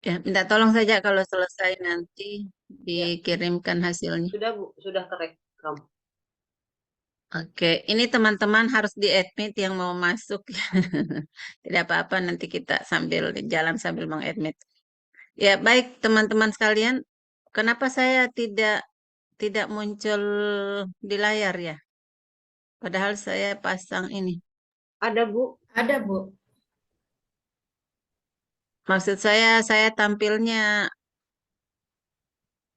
Ya, minta tolong saja kalau selesai nanti Ya, dikirimkan hasilnya. sudah Bu, sudah terekam. Oke, ini teman-teman harus di-admit yang mau masuk. Tidak apa-apa, nanti kita sambil jalan sambil meng-admit. Ya, baik teman-teman sekalian, kenapa saya tidak muncul di layar ya? Padahal saya pasang ini. Ada Bu. Ada, Bu. Maksud saya tampilnya,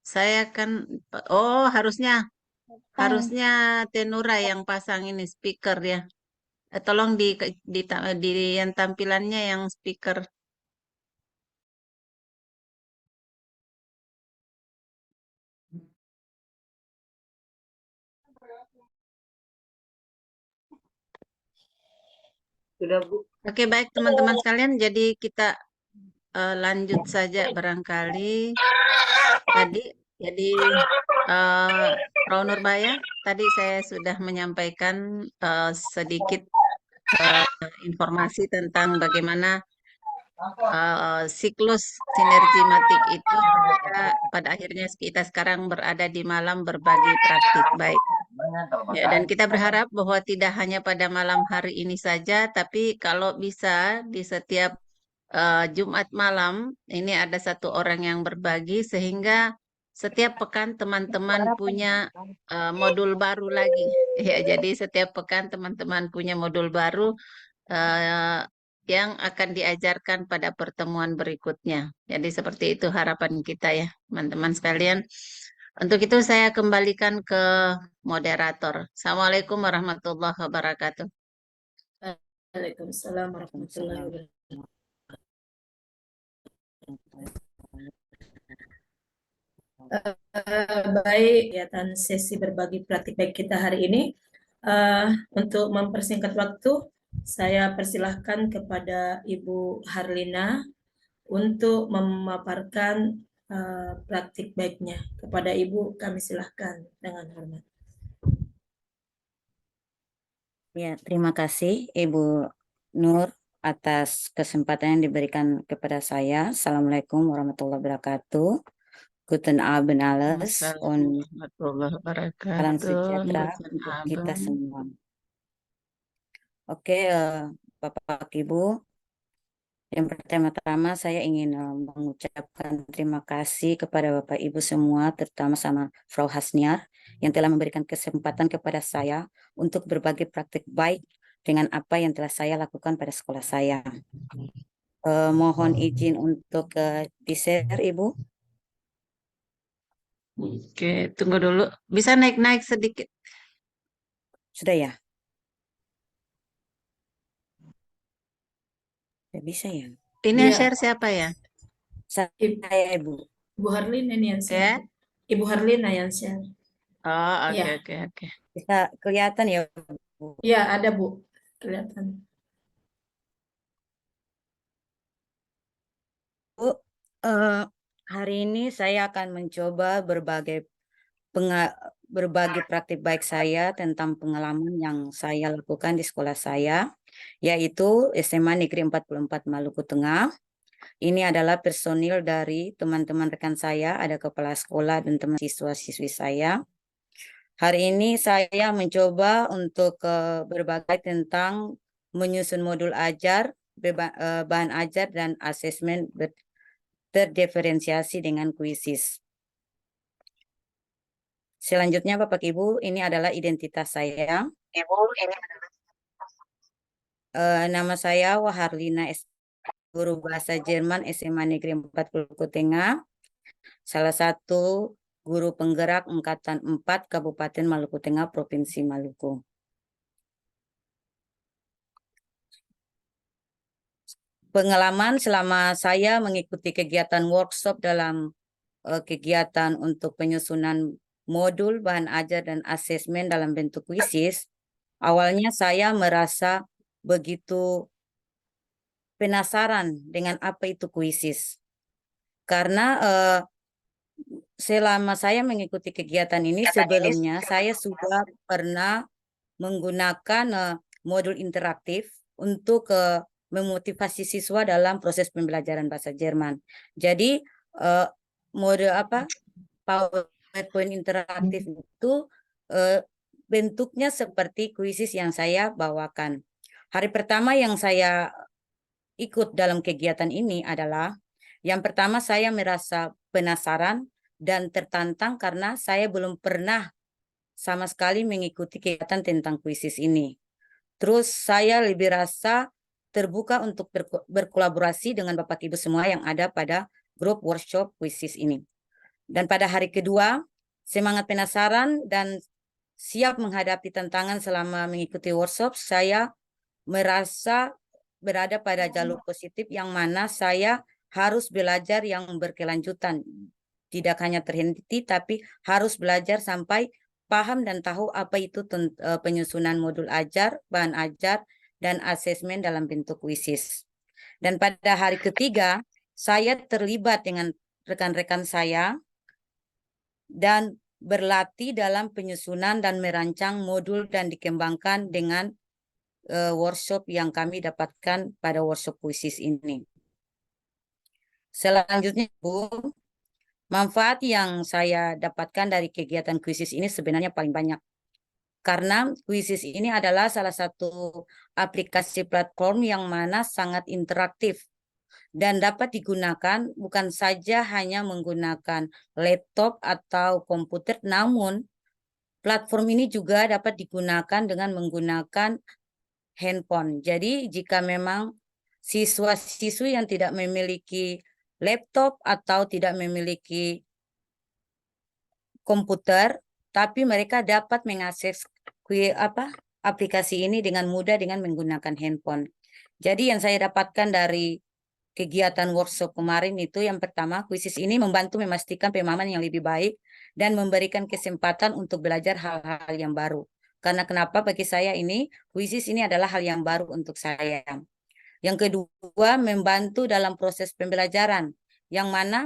saya kan, oh harusnya harusnya Tenura yang pasang ini speaker ya. Tolong di yang tampilannya yang speaker. Sudah Bu. Oke, baik teman-teman sekalian. Jadi kita lanjut saja barangkali tadi. Jadi eh Frau Nurbaya, tadi saya sudah menyampaikan sedikit eh, informasi tentang bagaimana siklus sinergimatik itu sehingga pada akhirnya kita sekarang berada di malam berbagi praktik. Baik. Ya, dan kita berharap bahwa tidak hanya pada malam hari ini saja, tapi kalau bisa di setiap Jumat malam ini ada satu orang yang berbagi sehingga setiap pekan teman-teman punya modul baru lagi. Ya, jadi setiap pekan teman-teman punya modul baru eh, yang akan diajarkan pada pertemuan berikutnya. Jadi seperti itu harapan kita ya, teman-teman sekalian. Untuk itu saya kembalikan ke moderator. Assalamualaikum warahmatullahi wabarakatuh. Waalaikumsalam warahmatullahi Waalaikumsalam. wabarakatuh. Baik, kegiatan sesi berbagi praktik baik kita hari ini. Untuk mempersingkat waktu, saya persilahkan kepada Ibu Harlina untuk memaparkan praktik baiknya. Kepada Ibu, kami silahkan dengan hormat. Ya, terima kasih Ibu Nur atas kesempatan yang diberikan kepada saya. Assalamualaikum warahmatullahi wabarakatuh. Guten Abend alles Assalamualaikum und warahmatullahi salam wabarakatuh. sejahtera Guten untuk kita Abend. semua. Oke, Bapak Ibu, yang pertama-tama saya ingin mengucapkan terima kasih kepada Bapak Ibu semua, terutama sama Frau Hasniar yang telah memberikan kesempatan kepada saya untuk berbagi praktik baik dengan apa yang telah saya lakukan pada sekolah saya. Mohon izin untuk di-share, Ibu. Oke, tunggu dulu. Bisa naik-naik sedikit. Sudah ya? Tidak bisa ya? Ini yang Iya, share siapa ya? Saya, Ibu. Ibu Harlina ini yang share. Ya. Ibu Harlina yang share. Oh, oke, Iya, oke, oke. Bisa kelihatan ya, Bu? iya ada Bu, kelihatan. Bu, eh, hari ini saya akan mencoba berbagi praktik baik saya tentang pengalaman yang saya lakukan di sekolah saya, yaitu SMA Negeri 44 Maluku Tengah. Ini adalah personil dari teman-teman rekan saya, ada kepala sekolah dan teman siswa-siswi saya. Hari ini saya mencoba untuk berbagi tentang menyusun modul ajar, bahan ajar, dan asesmen terdiferensiasi dengan kuisis. Selanjutnya, Bapak Ibu, ini adalah identitas saya. Ibu, ini Nama saya Waharlina S. Guru Bahasa Jerman SMA Negeri 40 Maluku Tengah. Salah satu guru penggerak Angkatan 4 Kabupaten Maluku Tengah, Provinsi Maluku. Pengalaman selama saya mengikuti kegiatan workshop dalam kegiatan untuk penyusunan modul, bahan ajar, dan asesmen dalam bentuk kuisis, awalnya saya merasa begitu penasaran dengan apa itu kuisis. Karena selama saya mengikuti kegiatan ini sebelumnya, saya sudah pernah menggunakan modul interaktif untuk memotivasi siswa dalam proses pembelajaran bahasa Jerman. Jadi mode PowerPoint interaktif itu bentuknya seperti kuisis yang saya bawakan. Hari pertama yang saya ikut dalam kegiatan ini adalah yang pertama saya merasa penasaran dan tertantang karena saya belum pernah sama sekali mengikuti kegiatan tentang kuisis ini. Terus saya lebih rasa terbuka untuk berkolaborasi dengan Bapak Ibu semua yang ada pada grup workshop kuisis ini. Dan pada hari kedua, semangat penasaran dan siap menghadapi tantangan selama mengikuti workshop, saya merasa berada pada jalur positif yang mana saya harus belajar yang berkelanjutan. Tidak hanya terhenti, tapi harus belajar sampai paham dan tahu apa itu penyusunan modul ajar, bahan ajar, dan asesmen dalam bentuk kuisis. Dan pada hari ketiga, saya terlibat dengan rekan-rekan saya dan berlatih dalam penyusunan dan merancang modul dan dikembangkan dengan workshop yang kami dapatkan pada workshop kuisis ini. Selanjutnya, Bu, manfaat yang saya dapatkan dari kegiatan kuisis ini sebenarnya paling banyak. Karena kuisis ini adalah salah satu aplikasi platform yang mana sangat interaktif dan dapat digunakan bukan saja hanya menggunakan laptop atau komputer, namun platform ini juga dapat digunakan dengan menggunakan handphone. Jadi jika memang siswa-siswi yang tidak memiliki laptop atau tidak memiliki komputer, tapi mereka dapat mengakses aplikasi ini dengan mudah dengan menggunakan handphone. Jadi yang saya dapatkan dari kegiatan workshop kemarin itu yang pertama, kuisis ini membantu memastikan pemahaman yang lebih baik dan memberikan kesempatan untuk belajar hal-hal yang baru. Karena kenapa bagi saya ini, kuisis ini adalah hal yang baru untuk saya. Yang kedua, membantu dalam proses pembelajaran. Yang mana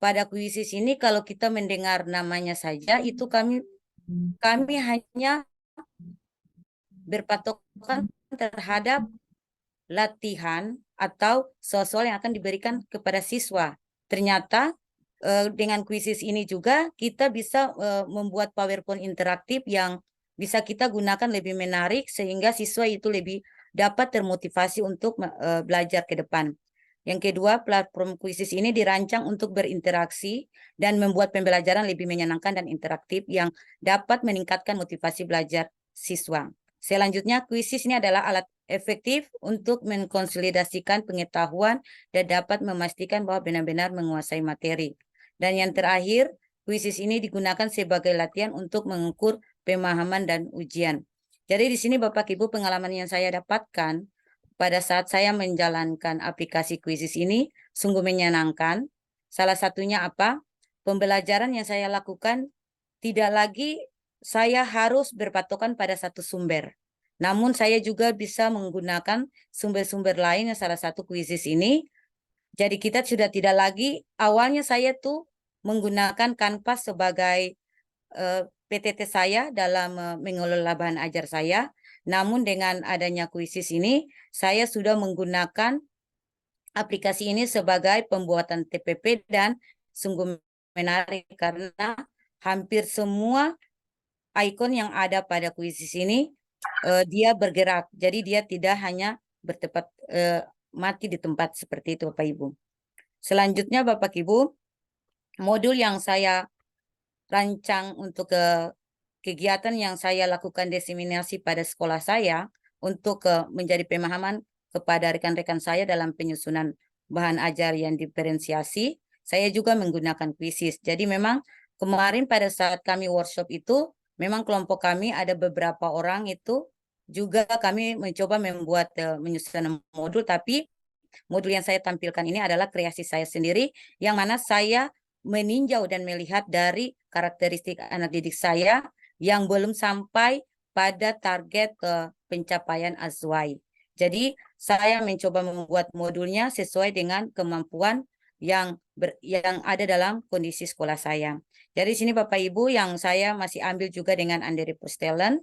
pada kuisis ini kalau kita mendengar namanya saja, itu kami hanya berpatokan terhadap latihan atau soal-soal yang akan diberikan kepada siswa. Ternyata dengan kuisis ini juga kita bisa membuat PowerPoint interaktif yang bisa kita gunakan lebih menarik sehingga siswa itu lebih dapat termotivasi untuk belajar ke depan. Yang kedua, platform kuisis ini dirancang untuk berinteraksi dan membuat pembelajaran lebih menyenangkan dan interaktif yang dapat meningkatkan motivasi belajar siswa. Selanjutnya, kuisis ini adalah alat efektif untuk mengkonsolidasikan pengetahuan dan dapat memastikan bahwa benar-benar menguasai materi. Dan yang terakhir, kuisis ini digunakan sebagai latihan untuk mengukur pemahaman dan ujian. Jadi di sini Bapak Ibu pengalaman yang saya dapatkan pada saat saya menjalankan aplikasi kuisis ini sungguh menyenangkan. Salah satunya apa? Pembelajaran yang saya lakukan tidak lagi saya harus berpatokan pada satu sumber. Namun saya juga bisa menggunakan sumber-sumber lain yang salah satu kuisis ini. Jadi kita sudah tidak lagi, awalnya saya tuh menggunakan Canvas sebagai PTT saya dalam mengelola bahan ajar saya. Namun dengan adanya kuisis ini, saya sudah menggunakan aplikasi ini sebagai pembuatan TPP dan sungguh menarik karena hampir semua ikon yang ada pada kuisis ini dia bergerak. Jadi dia tidak hanya mati di tempat seperti itu Bapak Ibu. Selanjutnya Bapak Ibu, modul yang saya rancang untuk kegiatan yang saya lakukan diseminasi pada sekolah saya untuk menjadi pemahaman kepada rekan-rekan saya dalam penyusunan bahan ajar yang diferensiasi, saya juga menggunakan kuisis. Jadi memang kemarin pada saat kami workshop itu, memang kelompok kami ada beberapa orang itu juga kami mencoba membuat menyusun modul, tapi modul yang saya tampilkan ini adalah kreasi saya sendiri, yang mana saya meninjau dan melihat dari karakteristik anak didik saya yang belum sampai pada target pencapaian ASWAI. Jadi saya mencoba membuat modulnya sesuai dengan kemampuan yang ada dalam kondisi sekolah saya. Jadi sini Bapak Ibu yang saya masih ambil juga dengan Andere Postelen,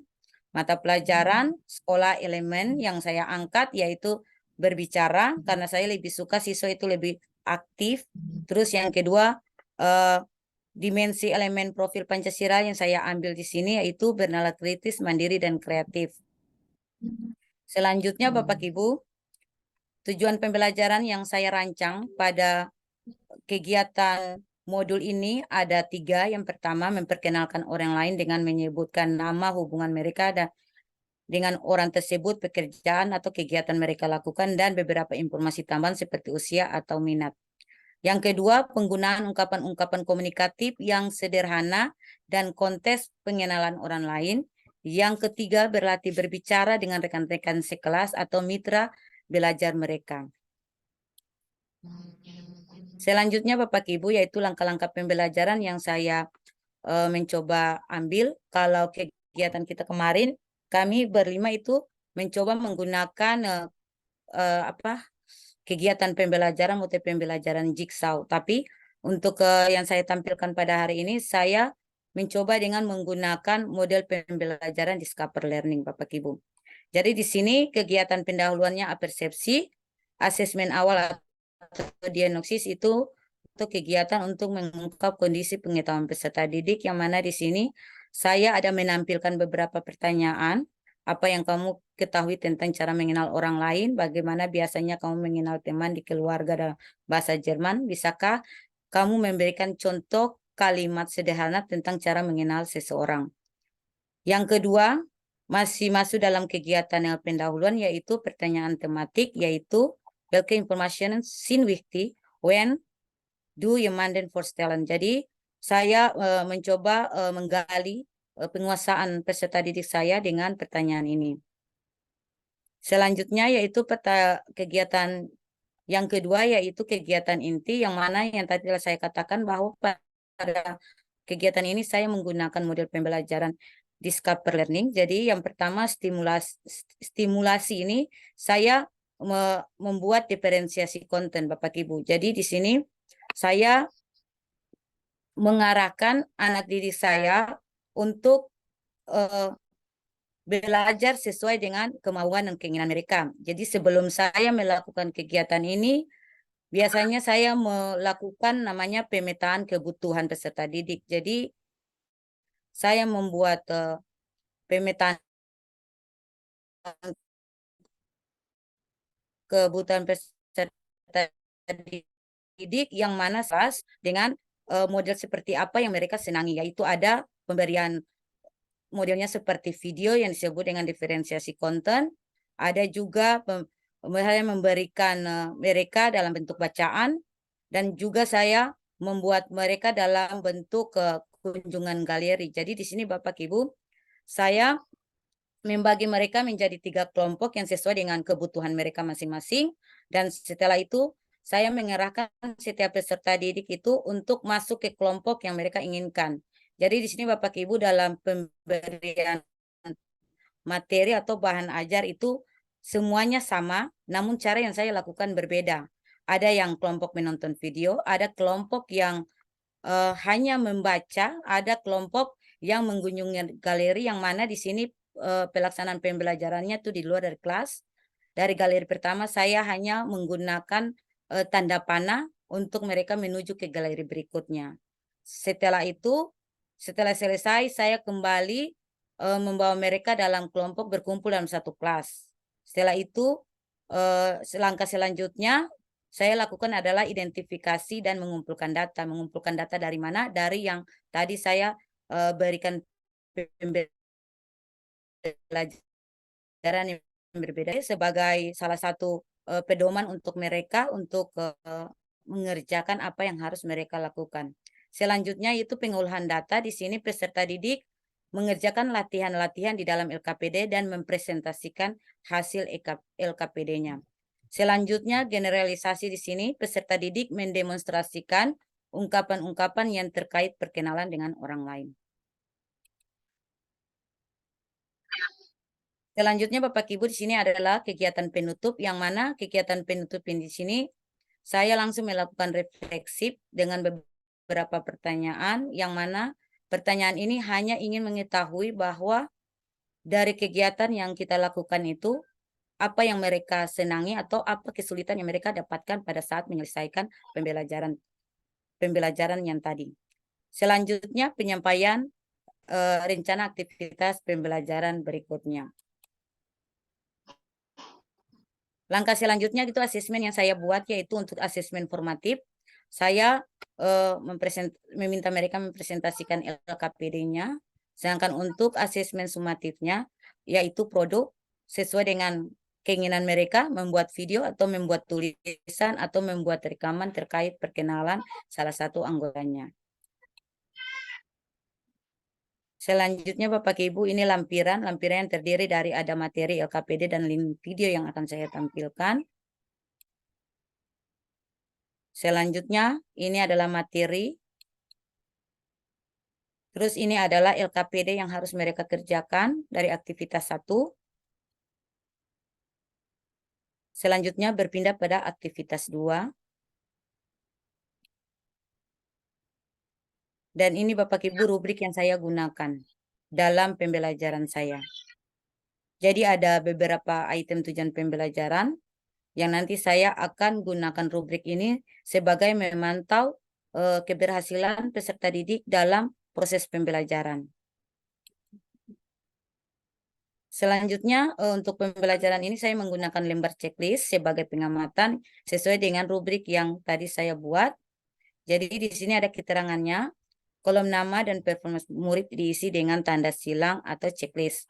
mata pelajaran sekolah elemen yang saya angkat yaitu berbicara karena saya lebih suka siswa itu lebih aktif. Terus yang kedua, dimensi elemen profil Pancasila yang saya ambil di sini yaitu bernalar kritis, mandiri, dan kreatif. Selanjutnya Bapak Ibu, tujuan pembelajaran yang saya rancang pada kegiatan modul ini ada 3. Yang pertama, memperkenalkan orang lain dengan menyebutkan nama, hubungan mereka dengan orang tersebut, pekerjaan atau kegiatan mereka lakukan, dan beberapa informasi tambahan seperti usia atau minat. Yang kedua, penggunaan ungkapan-ungkapan komunikatif yang sederhana dan konteks pengenalan orang lain. Yang ketiga, berlatih berbicara dengan rekan-rekan sekelas atau mitra belajar mereka. Selanjutnya Bapak Ibu, yaitu langkah-langkah pembelajaran yang saya mencoba ambil. Kalau kegiatan kita kemarin, kami berlima itu mencoba menggunakan kegiatan pembelajaran atau pembelajaran jigsaw. Tapi untuk yang saya tampilkan pada hari ini, saya mencoba dengan menggunakan model pembelajaran Discover Learning, Bapak Ibu. Jadi di sini kegiatan pendahuluannya persepsi, asesmen awal atau diagnosis itu untuk kegiatan untuk mengungkap kondisi pengetahuan peserta didik, yang mana di sini saya ada menampilkan beberapa pertanyaan. Apa yang kamu ketahui tentang cara mengenal orang lain? Bagaimana biasanya kamu mengenal teman di keluarga dalam bahasa Jerman? Bisakah kamu memberikan contoh kalimat sederhana tentang cara mengenal seseorang? Yang kedua, masih masuk dalam kegiatan yang pendahuluan, yaitu pertanyaan tematik, yaitu welke information sin wichtig when do you mandate for talent. Jadi saya mencoba menggali penguasaan peserta didik saya dengan pertanyaan ini. Selanjutnya yaitu kegiatan yang kedua, yaitu kegiatan inti, yang mana yang tadi saya katakan bahwa pada kegiatan ini saya menggunakan model pembelajaran Discover Learning. Jadi yang pertama, stimulasi ini saya membuat diferensiasi konten, Bapak Ibu. Jadi di sini saya mengarahkan anak didik saya untuk belajar sesuai dengan kemauan dan keinginan mereka. Jadi sebelum saya melakukan kegiatan ini, biasanya saya melakukan namanya pemetaan kebutuhan peserta didik. Jadi saya membuat pemetaan kebutuhan peserta didik yang mana sesuai dengan model seperti apa yang mereka senangi, yaitu ada pemberian modelnya seperti video yang disebut dengan diferensiasi konten. Ada juga saya memberikan mereka dalam bentuk bacaan, dan juga saya membuat mereka dalam bentuk kunjungan galeri. Jadi di sini Bapak Ibu, saya membagi mereka menjadi 3 kelompok yang sesuai dengan kebutuhan mereka masing-masing. Dan setelah itu saya mengerahkan setiap peserta didik itu untuk masuk ke kelompok yang mereka inginkan. Jadi di sini Bapak Ibu, dalam pemberian materi atau bahan ajar itu semuanya sama, namun cara yang saya lakukan berbeda. Ada yang kelompok menonton video, ada kelompok yang hanya membaca, ada kelompok yang mengunjungi galeri, yang mana di sini pelaksanaan pembelajarannya itu di luar dari kelas. Dari galeri pertama saya hanya menggunakan tanda panah untuk mereka menuju ke galeri berikutnya. Setelah itu, setelah selesai, saya kembali membawa mereka dalam kelompok berkumpul dalam satu kelas. Setelah itu, langkah selanjutnya saya lakukan adalah identifikasi dan mengumpulkan data. Mengumpulkan data dari mana? Dari yang tadi saya berikan pembelajaran yang berbeda sebagai salah satu pedoman untuk mereka untuk mengerjakan apa yang harus mereka lakukan. Selanjutnya itu pengolahan data. Di sini peserta didik mengerjakan latihan-latihan di dalam LKPD dan mempresentasikan hasil LKPD-nya. Selanjutnya generalisasi. Di sini peserta didik mendemonstrasikan ungkapan-ungkapan yang terkait perkenalan dengan orang lain. Selanjutnya Bapak Ibu, di sini adalah kegiatan penutup, yang mana kegiatan penutup di sini saya langsung melakukan refleksif dengan beberapa pertanyaan, yang mana pertanyaan ini hanya ingin mengetahui bahwa dari kegiatan yang kita lakukan itu apa yang mereka senangi atau apa kesulitan yang mereka dapatkan pada saat menyelesaikan pembelajaran yang tadi. Selanjutnya penyampaian rencana aktivitas pembelajaran berikutnya. Langkah selanjutnya itu asesmen yang saya buat, yaitu untuk asesmen formatif. Saya meminta mereka mempresentasikan LKPD-nya, sedangkan untuk asesmen sumatifnya, yaitu produk sesuai dengan keinginan mereka, membuat video atau membuat tulisan atau membuat rekaman terkait perkenalan salah satu anggotanya. Selanjutnya Bapak Ibu, ini lampiran yang terdiri dari ada materi LKPD dan link video yang akan saya tampilkan. Selanjutnya ini adalah materi. Terus ini adalah LKPD yang harus mereka kerjakan dari aktivitas 1. Selanjutnya berpindah pada aktivitas 2. Dan ini Bapak Ibu rubrik yang saya gunakan dalam pembelajaran saya. Jadi ada beberapa item tujuan pembelajaran yang nanti saya akan gunakan rubrik ini sebagai memantau keberhasilan peserta didik dalam proses pembelajaran. Selanjutnya untuk pembelajaran ini saya menggunakan lembar checklist sebagai pengamatan sesuai dengan rubrik yang tadi saya buat. Jadi di sini ada keterangannya, kolom nama dan performa murid diisi dengan tanda silang atau checklist.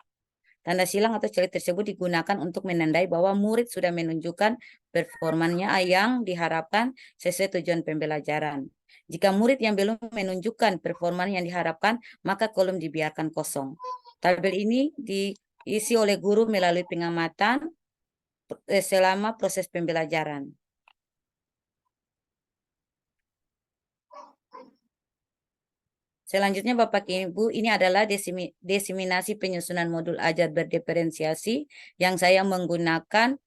Tanda silang atau checklist tersebut digunakan untuk menandai bahwa murid sudah menunjukkan performanya yang diharapkan sesuai tujuan pembelajaran. Jika murid yang belum menunjukkan performa yang diharapkan, maka kolom dibiarkan kosong. Tabel ini diisi oleh guru melalui pengamatan selama proses pembelajaran. Selanjutnya Bapak Ibu, ini adalah diseminasi penyusunan modul ajar berdiferensiasi yang saya menggunakan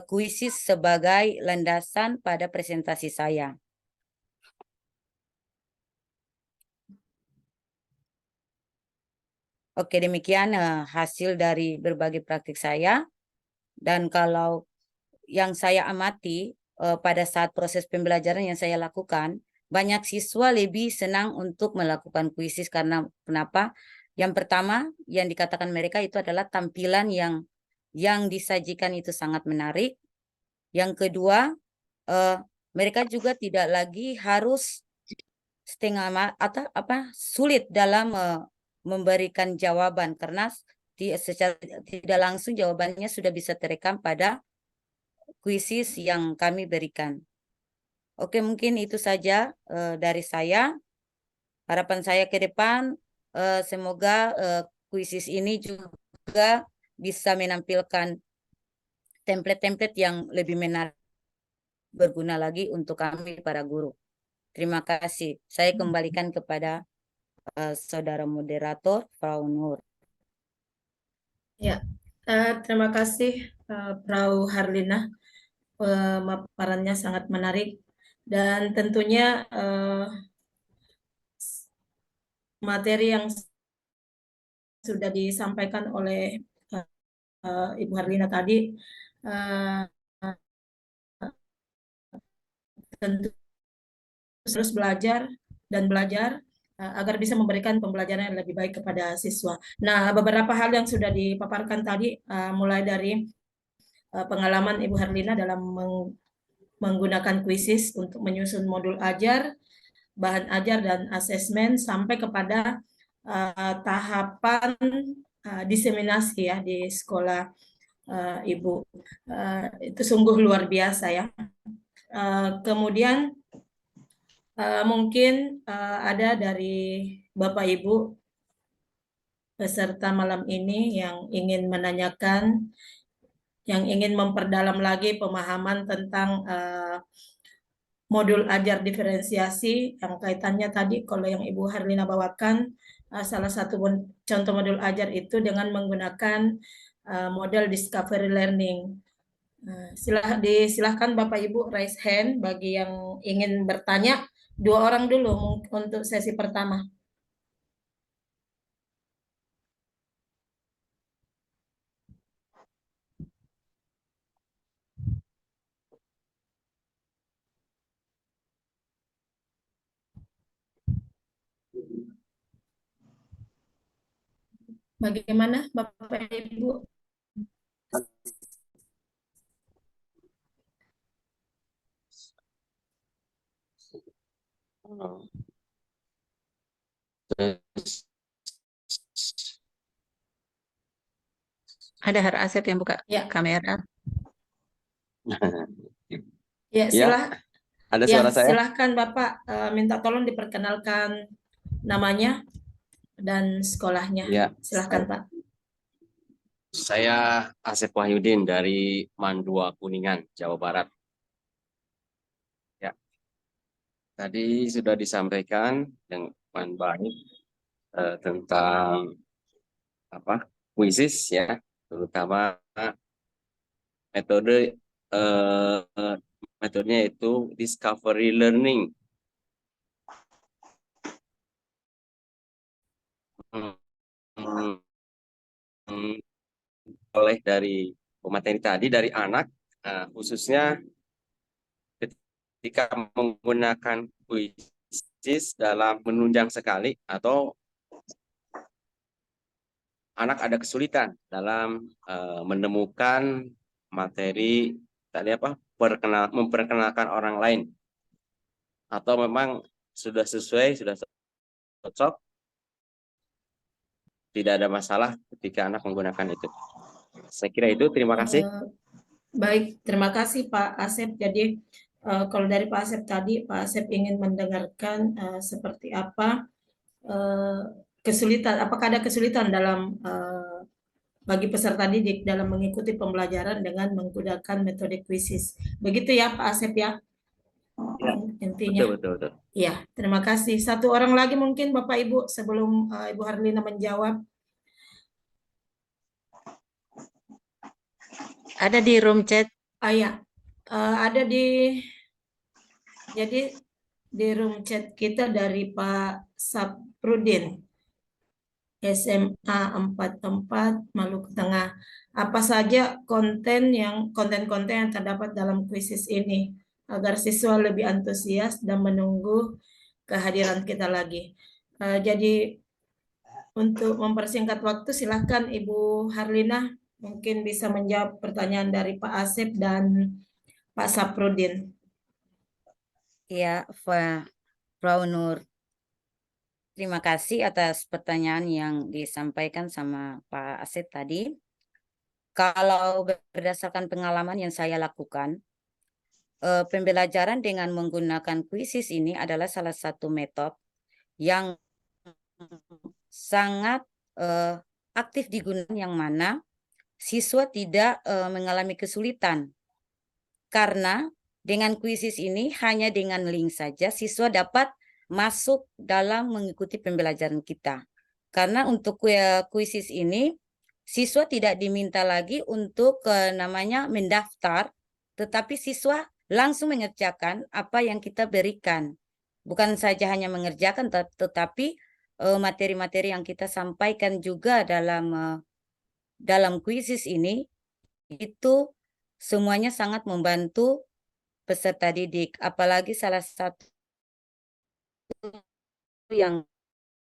kuisis sebagai landasan pada presentasi saya. Oke, demikian hasil dari berbagai praktik saya. Dan kalau yang saya amati pada saat proses pembelajaran yang saya lakukan, banyak siswa lebih senang untuk melakukan kuisis karena kenapa? Yang pertama yang dikatakan mereka itu adalah tampilan yang disajikan itu sangat menarik. Yang kedua, mereka juga tidak lagi harus atau sulit dalam memberikan jawaban karena secara tidak langsung jawabannya sudah bisa terekam pada kuisis yang kami berikan. Oke, mungkin itu saja dari saya. Harapan saya ke depan, semoga kuisis ini juga bisa menampilkan template-template yang lebih menarik, berguna lagi untuk kami para guru. Terima kasih. Saya kembalikan kepada saudara moderator, Frau Nur. Ya, terima kasih Frau Harlina. Pemaparannya sangat menarik dan tentunya materi yang sudah disampaikan oleh Ibu Harlina tadi tentu terus belajar agar bisa memberikan pembelajaran yang lebih baik kepada siswa. Nah, beberapa hal yang sudah dipaparkan tadi mulai dari pengalaman Ibu Harlina dalam menggunakan kuisis untuk menyusun modul ajar, bahan ajar dan asesmen sampai kepada tahapan diseminasi ya di sekolah Ibu. Itu sungguh luar biasa ya. Kemudian mungkin ada dari Bapak Ibu peserta malam ini yang ingin menanyakan, yang ingin memperdalam lagi pemahaman tentang modul ajar diferensiasi yang kaitannya tadi kalau yang Ibu Harlina bawakan, salah satu contoh modul ajar itu dengan menggunakan model discovery learning. Silahkan Bapak Ibu raise hand bagi yang ingin bertanya. 2 orang dulu untuk sesi pertama. Bagaimana Bapak Ibu? Oh. Terus, Ada Har Asep yang buka Ya, kamera. ya ya, ada suara saya? silahkan Bapak, minta tolong diperkenalkan namanya dan sekolahnya. Ya, Silahkan Pak. saya Asep Wahyudin dari Mandua Kuningan, Jawa Barat. Ya, tadi sudah disampaikan dengan baik tentang kuisis ya, terutama metode metodenya itu discovery learning. Oleh dari pemateri tadi dari anak, khususnya ketika menggunakan kuisis dalam menunjang sekali atau anak ada kesulitan dalam menemukan materi tadi memperkenalkan orang lain, atau memang sudah sesuai, sudah cocok, tidak ada masalah ketika anak menggunakan itu. Saya kira itu, terima kasih. Baik, terima kasih Pak Asep. Jadi kalau dari Pak Asep tadi, Pak Asep ingin mendengarkan seperti apa kesulitan, apakah ada kesulitan dalam bagi peserta didik dalam mengikuti pembelajaran dengan menggunakan metode kuisis. Begitu ya Pak Asep ya? Ya, Intinya. betul. Ya, terima kasih. Satu orang lagi mungkin Bapak Ibu sebelum Ibu Harlina menjawab. Ada di room chat. Ya, ada jadi di room chat kita dari Pak Saprudin, SMA 44 Maluku Tengah. Apa saja konten yang terdapat dalam kuisis ini agar siswa lebih antusias dan menunggu kehadiran kita lagi. Jadi untuk mempersingkat waktu, silakan Ibu Harlina mungkin bisa menjawab pertanyaan dari Pak Asep dan Pak Saprudin. Ya, Frau Nur. Terima kasih atas pertanyaan yang disampaikan sama Pak Asep tadi. Kalau berdasarkan pengalaman yang saya lakukan, pembelajaran dengan menggunakan kuisis ini adalah salah satu metode yang sangat aktif digunakan, yang mana siswa tidak mengalami kesulitan. Karena dengan kuisis ini hanya dengan link saja siswa dapat masuk dalam mengikuti pembelajaran kita. Karena untuk kuisis ini siswa tidak diminta lagi untuk namanya mendaftar, tetapi siswa langsung mengerjakan apa yang kita berikan. Bukan saja hanya mengerjakan, tetapi materi-materi yang kita sampaikan juga dalam kuisis ini itu semuanya sangat membantu peserta didik. Apalagi salah satu yang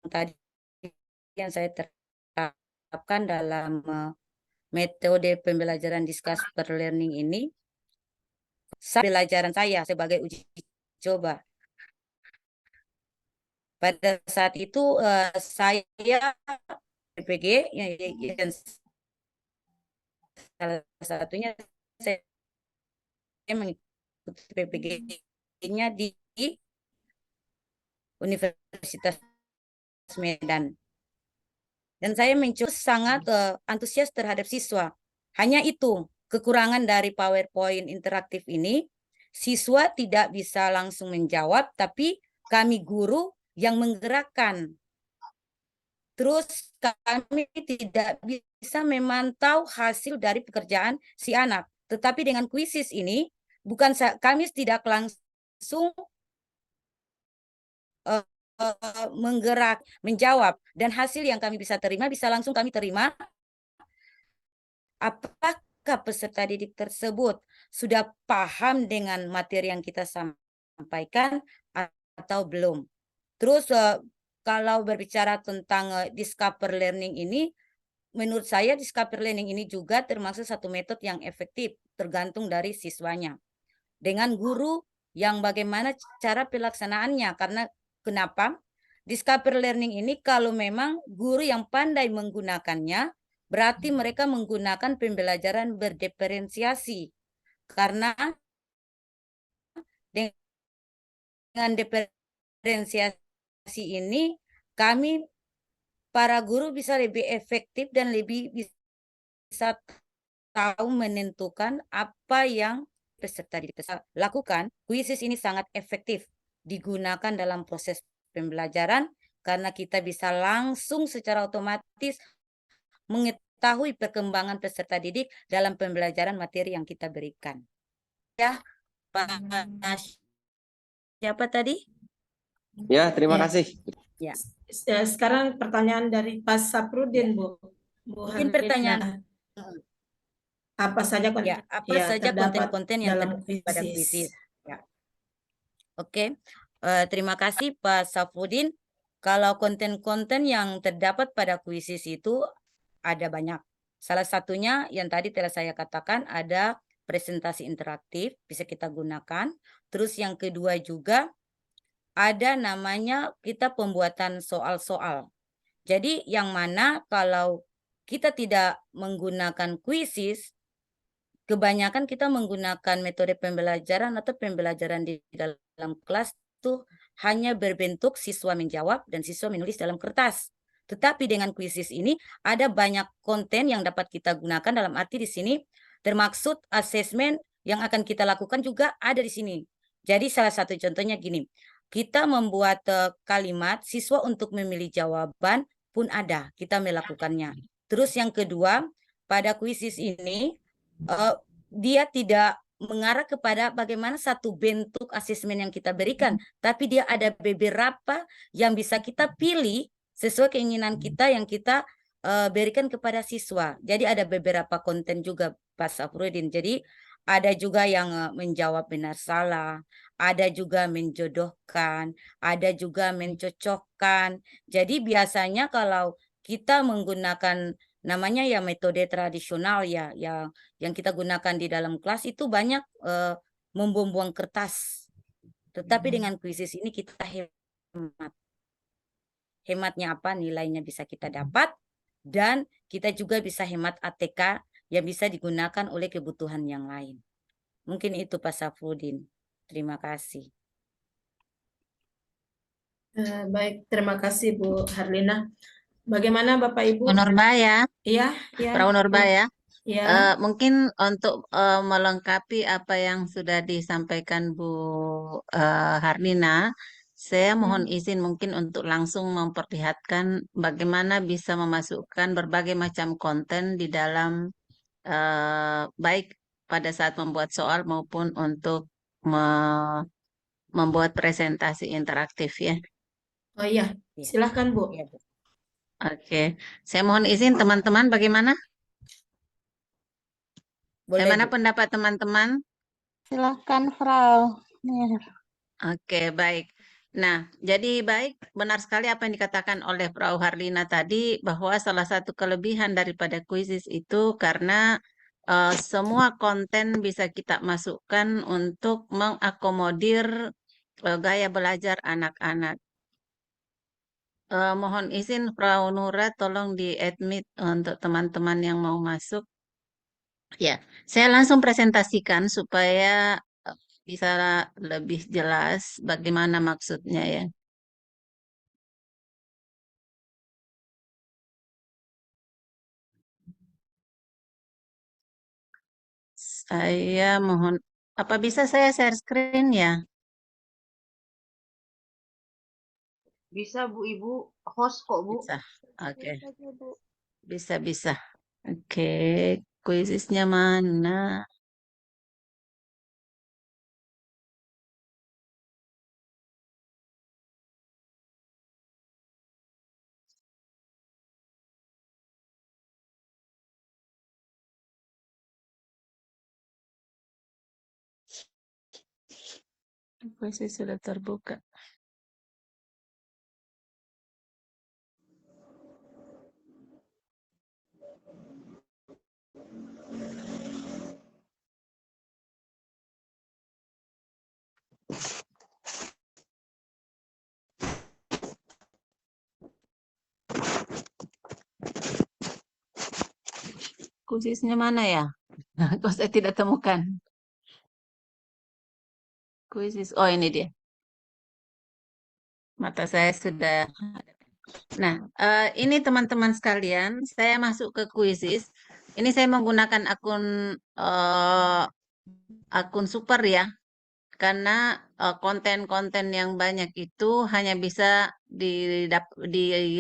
tadi yang saya terapkan dalam metode pembelajaran discover learning ini, pembelajaran saya sebagai uji coba. Pada saat itu saya PPG yang salah satunya saya mengikuti PPG-nya di Universitas Medan. Dan saya mencoba sangat antusias terhadap siswa. Hanya itu kekurangan dari PowerPoint interaktif ini, siswa tidak bisa langsung menjawab, tapi kami guru yang menggerakkan. Terus kami tidak bisa memantau hasil dari pekerjaan si anak. Tetapi dengan kuisis ini, kami tidak langsung menjawab, dan hasil yang kami bisa terima bisa langsung kami terima apakah peserta didik tersebut sudah paham dengan materi yang kita sampaikan atau belum. Terus kalau berbicara tentang discover learning ini, menurut saya discovery learning ini juga termasuk satu metode yang efektif, tergantung dari siswanya. Dengan guru yang bagaimana cara pelaksanaannya, karena kenapa? Discovery learning ini kalau memang guru yang pandai menggunakannya, berarti mereka menggunakan pembelajaran berdiferensiasi. Karena dengan diferensiasi ini, kami para guru bisa lebih efektif dan lebih bisa tahu menentukan apa yang peserta didik lakukan. Kuisis ini sangat efektif digunakan dalam proses pembelajaran karena kita bisa langsung secara otomatis mengetahui perkembangan peserta didik dalam pembelajaran materi yang kita berikan. Ya, Pak, siapa tadi? Ya, terima Ya. kasih. Ya. Sekarang pertanyaan dari Pak Saprudin, Bu. Bu Mungkin Harlina. pertanyaan Apa saja ya, apa saja terdapat konten-konten yang dalam terdapat pada kuisis? kuisis? Ya. Oke, terima kasih Pak Safudin. Kalau konten-konten yang terdapat pada kuisis itu ada banyak. Salah satunya yang tadi telah saya katakan ada presentasi interaktif, bisa kita gunakan. Terus yang kedua juga ada namanya kita pembuatan soal-soal. Jadi yang mana kalau kita tidak menggunakan kuisis, kebanyakan kita menggunakan metode pembelajaran atau pembelajaran di dalam kelas itu hanya berbentuk siswa menjawab dan siswa menulis dalam kertas. Tetapi dengan kuisis ini ada banyak konten yang dapat kita gunakan, dalam arti di sini termaksud asesmen yang akan kita lakukan juga ada di sini. Jadi salah satu contohnya gini, kita membuat kalimat siswa untuk memilih jawaban pun ada, kita melakukannya. Terus yang kedua, pada kuisis ini dia tidak mengarah kepada bagaimana satu bentuk asesmen yang kita berikan, tapi dia ada beberapa yang bisa kita pilih sesuai keinginan kita yang kita berikan kepada siswa. Jadi ada beberapa konten juga Pak Safrudin. Jadi ada juga yang menjawab benar salah, ada juga menjodohkan, ada juga mencocokkan. Jadi biasanya kalau kita menggunakan namanya ya metode tradisional ya yang kita gunakan di dalam kelas itu banyak membuang-buang kertas. Tetapi dengan kuisis ini kita hemat. Hematnya apa? Nilainya bisa kita dapat dan kita juga bisa hemat ATK yang bisa digunakan oleh kebutuhan yang lain. Mungkin itu Pak Safrudin. Terima kasih. Baik, terima kasih Bu Harlina. Bagaimana Bapak Ibu? Bu Nurbaya, Iya, Frau Nurbaya. ya. Mungkin untuk melengkapi apa yang sudah disampaikan Bu Harlina, saya mohon izin mungkin untuk langsung memperlihatkan bagaimana bisa memasukkan berbagai macam konten di dalam baik pada saat membuat soal maupun untuk membuat presentasi interaktif ya. Oh iya, silahkan Bu. Ya, Bu. Oke, saya mohon izin teman-teman bagaimana? Boleh, Bagaimana Bu. pendapat teman-teman? Silahkan, Frau. Oke, baik. Nah, jadi baik, benar sekali apa yang dikatakan oleh Frau Harlina tadi, bahwa salah satu kelebihan daripada kuisis itu karena semua konten bisa kita masukkan untuk mengakomodir gaya belajar anak-anak. Mohon izin Frau Nura, tolong di-admit untuk teman-teman yang mau masuk. Ya, saya langsung presentasikan supaya bisa lebih jelas bagaimana maksudnya ya. Saya mohon, apa bisa saya share screen ya? Bisa Bu Ibu, host kok Bu. Bisa. Oke. Bisa. Oke, kuisisnya mana? Kuisis sudah terbuka. Kuisisnya mana ya? Kok saya tidak temukan. Kuisis. Oh, ini dia. Mata saya sudah. Nah, ini teman-teman sekalian, saya masuk ke kuisis. Ini saya menggunakan akun super ya, karena konten-konten yang banyak itu hanya bisa di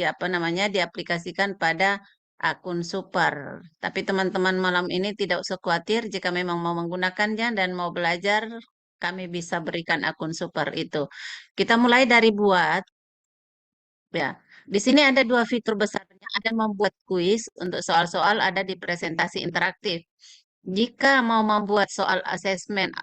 apa namanya diaplikasikan pada akun super. Tapi teman-teman malam ini tidak usah khawatir jika memang mau menggunakannya dan mau belajar, kami bisa berikan akun super itu. Kita mulai dari buat ya. Di sini ada dua fitur besarnya, ada membuat kuis untuk soal-soal ada di presentasi interaktif. Jika mau membuat soal asesmen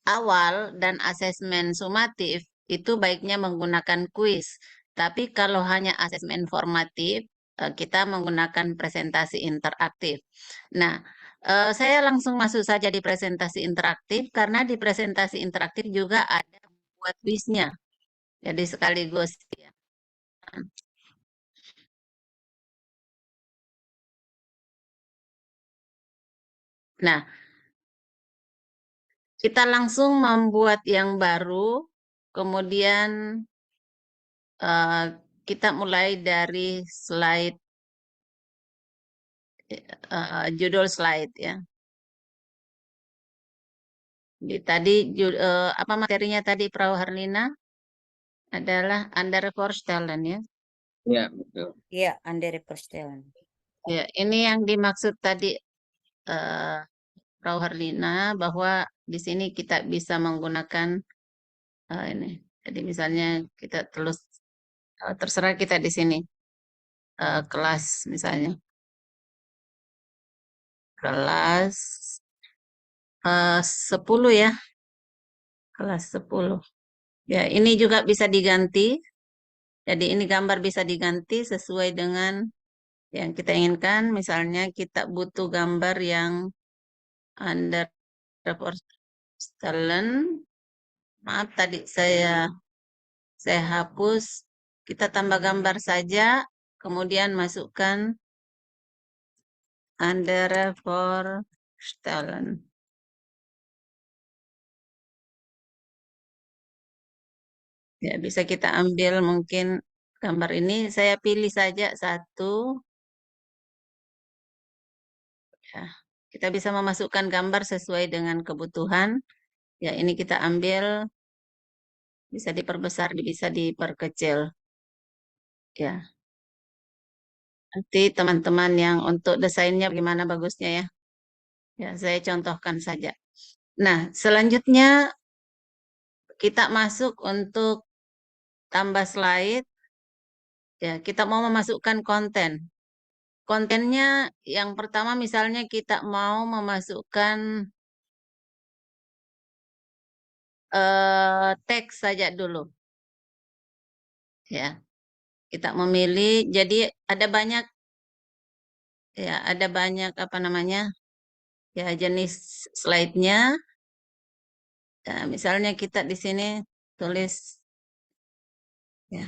awal dan asesmen sumatif, itu baiknya menggunakan kuis. Tapi kalau hanya asesmen formatif, kita menggunakan presentasi interaktif. Nah, saya langsung masuk saja di presentasi interaktif, karena di presentasi interaktif juga ada buat kuisnya. Jadi sekaligus ya. Nah, kita langsung membuat yang baru, kemudian eh, kita mulai dari slide, judul slide ya. Tadi apa materinya tadi, Frau Harlina? Adalah underforstellen ya. Ya, betul. Iya, Andere Perstellen. Ya, ini yang dimaksud tadi eh, Frau Harlina, bahwa di sini kita bisa menggunakan ini. Jadi misalnya kita terserah kita di sini kelas misalnya. Kelas 10 ya. Kelas 10. Ya, ini juga bisa diganti. Jadi ini gambar bisa diganti sesuai dengan yang kita inginkan. Misalnya kita butuh gambar yang underforstellen. Maaf tadi saya hapus. Kita tambah gambar saja, kemudian masukkan underforstellen. Ya, bisa kita ambil mungkin gambar ini. Saya pilih saja satu. Ya, kita bisa memasukkan gambar sesuai dengan kebutuhan. Ya, ini kita ambil, bisa diperbesar, bisa diperkecil. Ya, nanti teman-teman yang untuk desainnya bagaimana bagusnya ya. Ya, saya contohkan saja. Nah, selanjutnya kita masuk untuk tambah slide. Ya, kita mau memasukkan konten. Kontennya yang pertama misalnya kita mau memasukkan teks saja dulu. Ya, kita memilih. Jadi ada banyak apa namanya? Ya, jenis slide-nya. Ya, misalnya kita di sini tulis ya.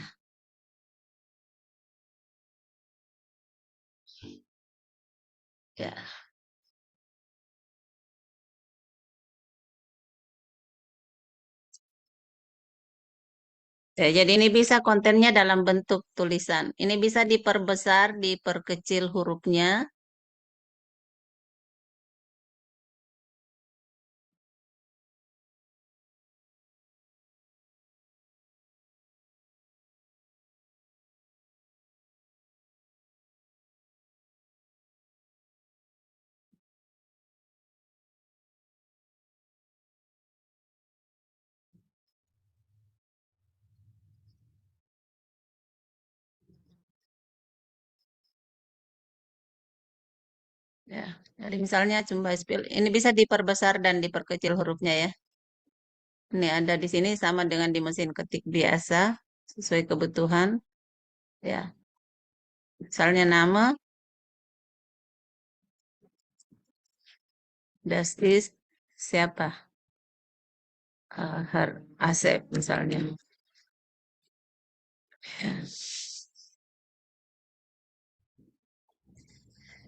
Ya. Ya, jadi ini bisa kontennya dalam bentuk tulisan. Ini bisa diperbesar, diperkecil hurufnya. Ya, jadi misalnya coba spill. Ini bisa diperbesar dan diperkecil hurufnya ya. Ini ada di sini sama dengan di mesin ketik biasa sesuai kebutuhan. Ya, misalnya nama Dastis siapa? Asep misalnya. Ya.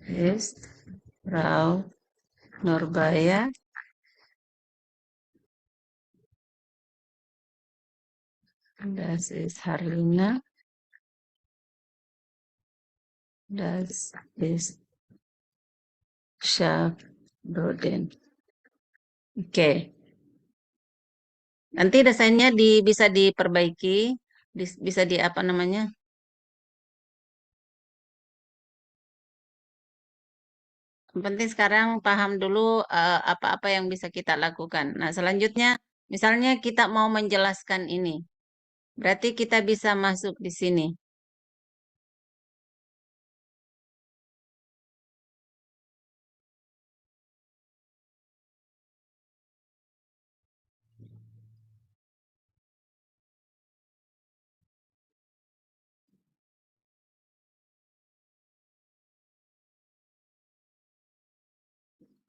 Yes. Frau Nurbaya. Das ist Harlina. Das ist Syafruddin. Oke. Nanti desainnya bisa diperbaiki, bisa di apa namanya? Yang penting sekarang paham dulu apa-apa yang bisa kita lakukan. Nah, selanjutnya misalnya kita mau menjelaskan ini. Berarti kita bisa masuk di sini.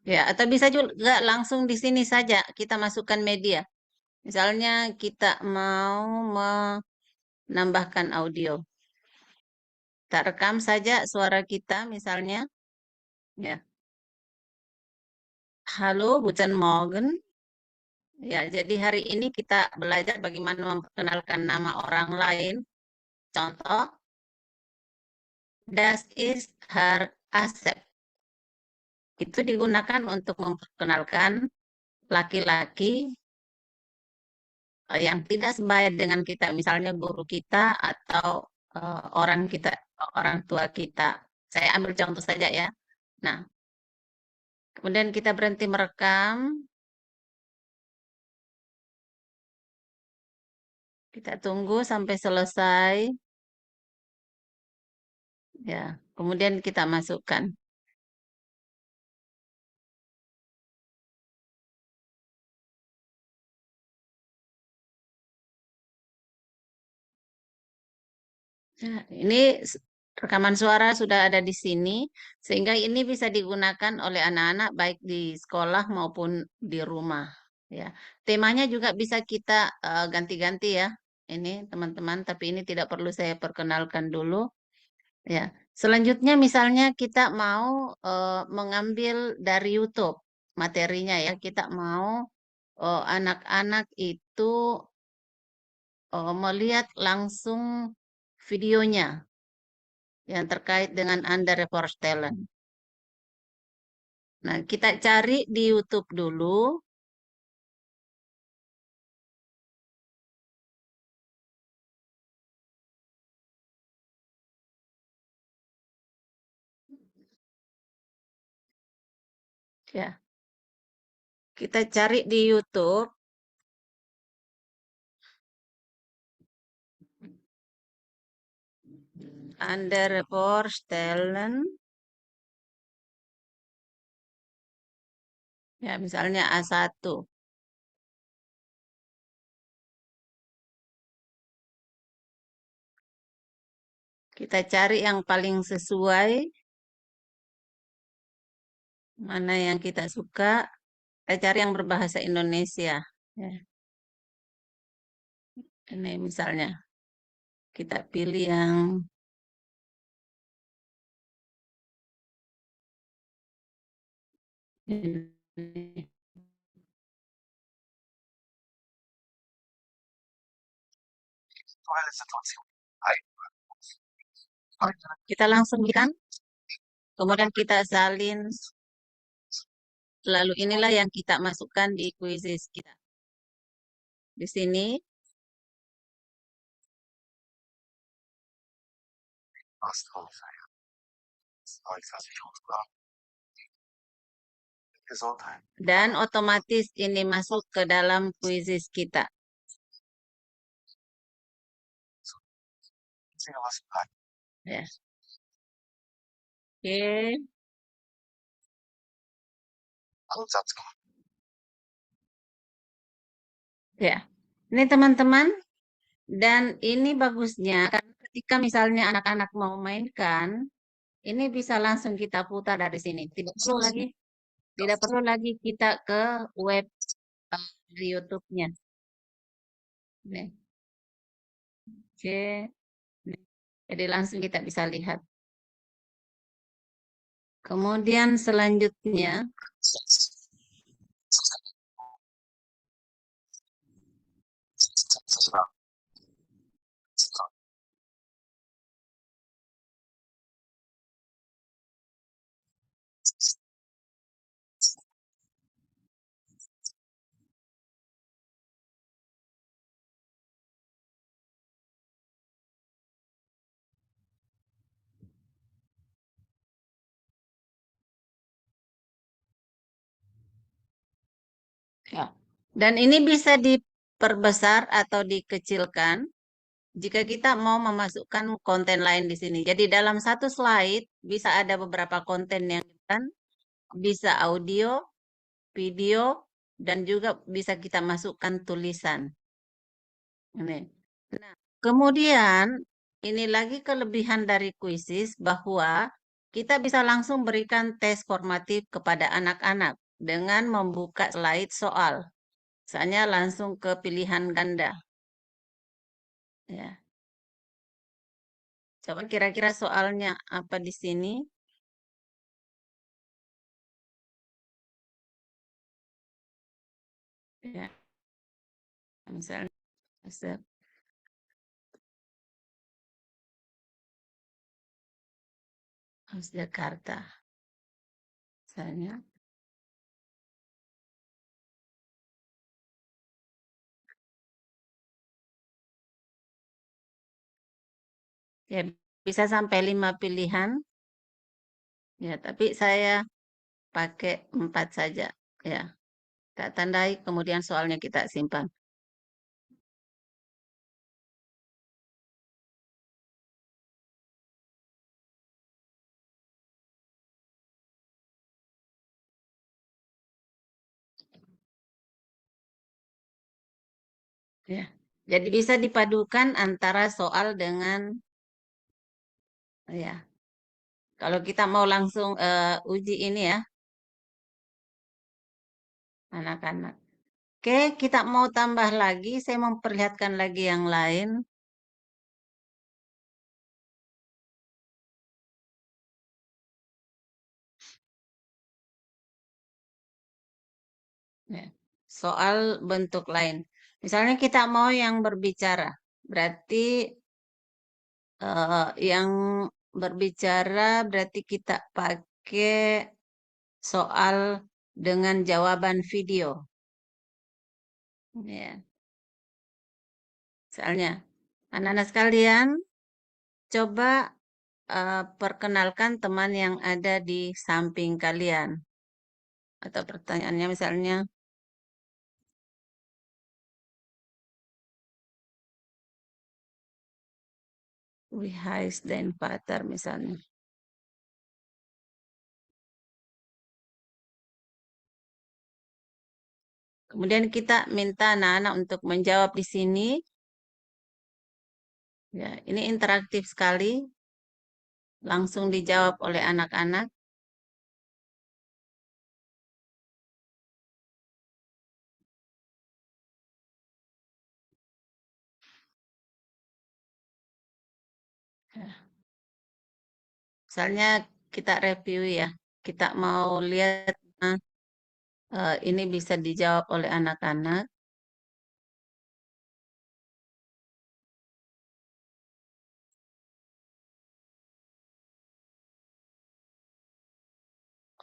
Ya, atau bisa juga langsung di sini saja kita masukkan media. Misalnya kita mau menambahkan audio. Kita rekam saja suara kita misalnya. Ya. Halo, guten Morgen. Ya, jadi hari ini kita belajar bagaimana memperkenalkan nama orang lain. Contoh, das ist Herr Asep. Itu digunakan untuk memperkenalkan laki-laki yang tidak sebaya dengan kita, misalnya guru kita atau orang tua kita. Saya ambil contoh saja ya. Nah, kemudian kita berhenti merekam. Kita tunggu sampai selesai. Ya, kemudian kita masukkan. Nah, ini rekaman suara sudah ada di sini, sehingga ini bisa digunakan oleh anak-anak baik di sekolah maupun di rumah. Ya, temanya juga bisa kita ganti-ganti ya, ini teman-teman. Tapi ini tidak perlu saya perkenalkan dulu. Ya, selanjutnya misalnya kita mau mengambil dari YouTube materinya ya, kita mau anak-anak itu melihat langsung videonya yang terkait dengan underrepresented. Nah, kita cari di YouTube dulu. Ya. Kita cari di YouTube. Underrepresented. Ya, misalnya A1. Kita cari yang paling sesuai. Mana yang kita suka. Kita cari yang berbahasa Indonesia. Ya. Ini misalnya. Kita pilih yang ini. Kita langsung kan. Kemudian kita salin. Lalu inilah yang kita masukkan di quizzes kita. Di sini. Dan otomatis ini masuk ke dalam quizzes kita. Ya. Oke. Ya. Ini teman-teman. Dan ini bagusnya karena ketika misalnya anak-anak mau mainkan, ini bisa langsung kita putar dari sini. Tidak perlu lagi kita ke web di YouTube-nya. Nih. Oke. Nih. Jadi langsung kita bisa lihat. Kemudian selanjutnya, ya. Dan ini bisa diperbesar atau dikecilkan jika kita mau memasukkan konten lain di sini. Jadi dalam satu slide bisa ada beberapa konten yang kan, bisa audio, video, dan juga bisa kita masukkan tulisan. Ini. Nah, kemudian ini lagi kelebihan dari Quizizz bahwa kita bisa langsung berikan tes formatif kepada anak-anak dengan membuka slide soal. Misalnya langsung ke pilihan ganda. Ya. Coba kira-kira soalnya apa di sini? Ya, misalnya Jakarta. Misalnya. Ya, bisa sampai 5 pilihan. Ya, tapi saya pakai 4 saja. Ya, kita tandai, kemudian soalnya kita simpan. Ya, jadi bisa dipadukan antara soal dengan ya. Kalau kita mau langsung uji ini ya, anak-anak. Oke, kita mau tambah lagi. Saya memperlihatkan lagi yang lain. Ya. Soal bentuk lain. Misalnya kita mau yang berbicara. Berarti yang berbicara berarti kita pakai soal dengan jawaban video. Ya. Misalnya, anak-anak sekalian, coba perkenalkan teman yang ada di samping kalian. Atau pertanyaannya misalnya, Wihais dan Patar misalnya. Kemudian kita minta anak-anak untuk menjawab di sini. Ya, ini interaktif sekali. Langsung dijawab oleh anak-anak. Ya. Misalnya kita review ya. Kita mau lihat ini bisa dijawab oleh anak-anak.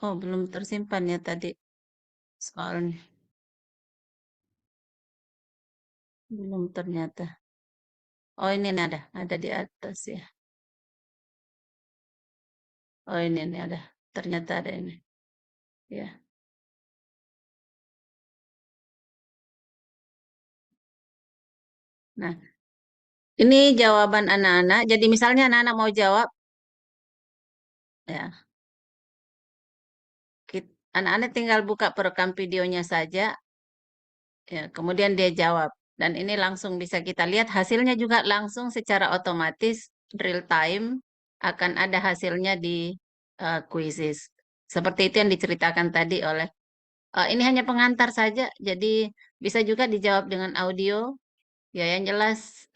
Oh, belum tersimpan ya tadi soalnya. Belum ternyata. Oh, ini nih ada di atas ya. Oh, ini nih ada. Ternyata ada ini. Ya. Nah, ini jawaban anak-anak. Jadi misalnya anak-anak mau jawab, ya. Anak-anak tinggal buka perekam videonya saja, ya, kemudian dia jawab. Dan ini langsung bisa kita lihat hasilnya juga langsung secara otomatis real time akan ada hasilnya di Quizizz. Seperti itu yang diceritakan tadi oleh ini hanya pengantar saja, jadi bisa juga dijawab dengan audio Ya, yang jelas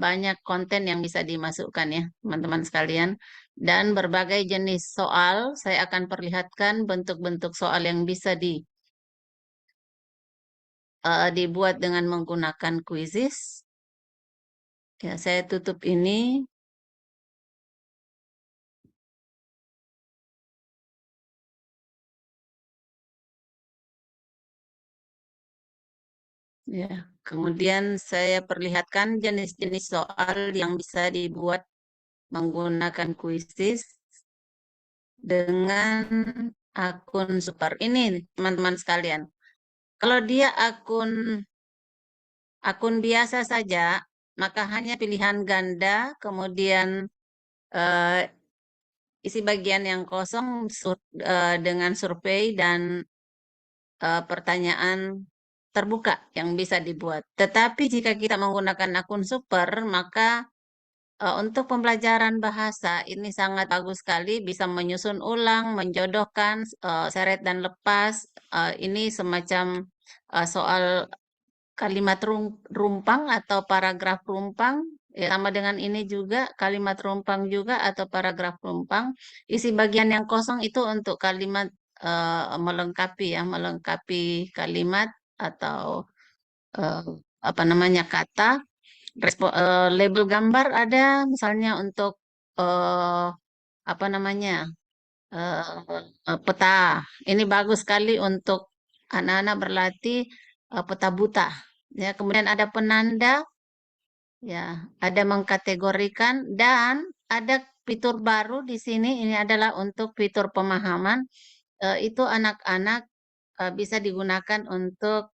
banyak konten yang bisa dimasukkan ya, teman-teman sekalian. Dan berbagai jenis soal, saya akan perlihatkan bentuk-bentuk soal yang bisa dibuat dengan menggunakan quizzes. Ya, saya tutup ini. Ya, kemudian saya perlihatkan jenis-jenis soal yang bisa dibuat menggunakan quizzes dengan akun super. Ini teman-teman sekalian. Kalau dia akun biasa saja, maka hanya pilihan ganda, kemudian eh, isi bagian yang kosong dengan survei dan pertanyaan terbuka yang bisa dibuat. Tetapi jika kita menggunakan akun super, maka untuk pembelajaran bahasa ini sangat bagus sekali, bisa menyusun ulang, menjodohkan seret dan lepas. Ini semacam soal kalimat rumpang atau paragraf rumpang. Ya, sama dengan ini juga kalimat rumpang juga atau paragraf rumpang. Isi bagian yang kosong itu untuk kalimat melengkapi ya, melengkapi kalimat atau eh, apa namanya kata. Label gambar ada misalnya untuk eh, apa namanya peta. Ini bagus sekali untuk anak-anak berlatih peta buta. Ya, kemudian ada penanda, ya, ada mengkategorikan dan ada fitur baru di sini. Ini adalah untuk fitur pemahaman. Itu anak-anak bisa digunakan untuk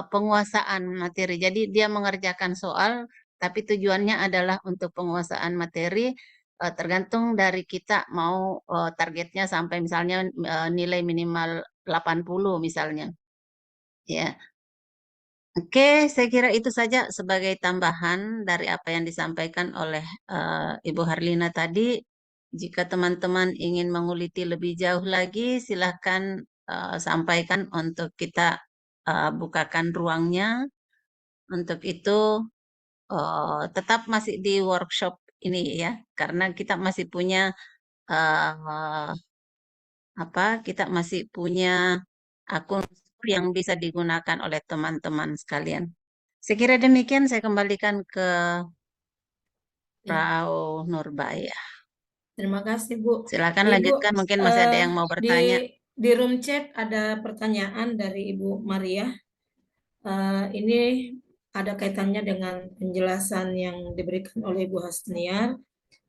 penguasaan materi. Jadi dia mengerjakan soal, tapi tujuannya adalah untuk penguasaan materi. Tergantung dari kita mau targetnya sampai misalnya nilai minimal 80 misalnya. Ya. Oke, saya kira itu saja sebagai tambahan dari apa yang disampaikan oleh Ibu Harlina tadi. Jika teman-teman ingin menguliti lebih jauh lagi, silahkan sampaikan untuk kita bukakan ruangnya. Untuk itu tetap masih di workshop ini ya, karena kita masih punya eh, kita masih punya akun yang bisa digunakan oleh teman-teman sekalian. Saya kira demikian, saya kembalikan ke Ya, Frau Nurbaya. terima kasih Bu. Silakan Ibu, lanjutkan, mungkin masih ada yang mau di bertanya. di room chat ada pertanyaan dari Ibu Maria. Ini ada kaitannya dengan penjelasan yang diberikan oleh Ibu Hasniar.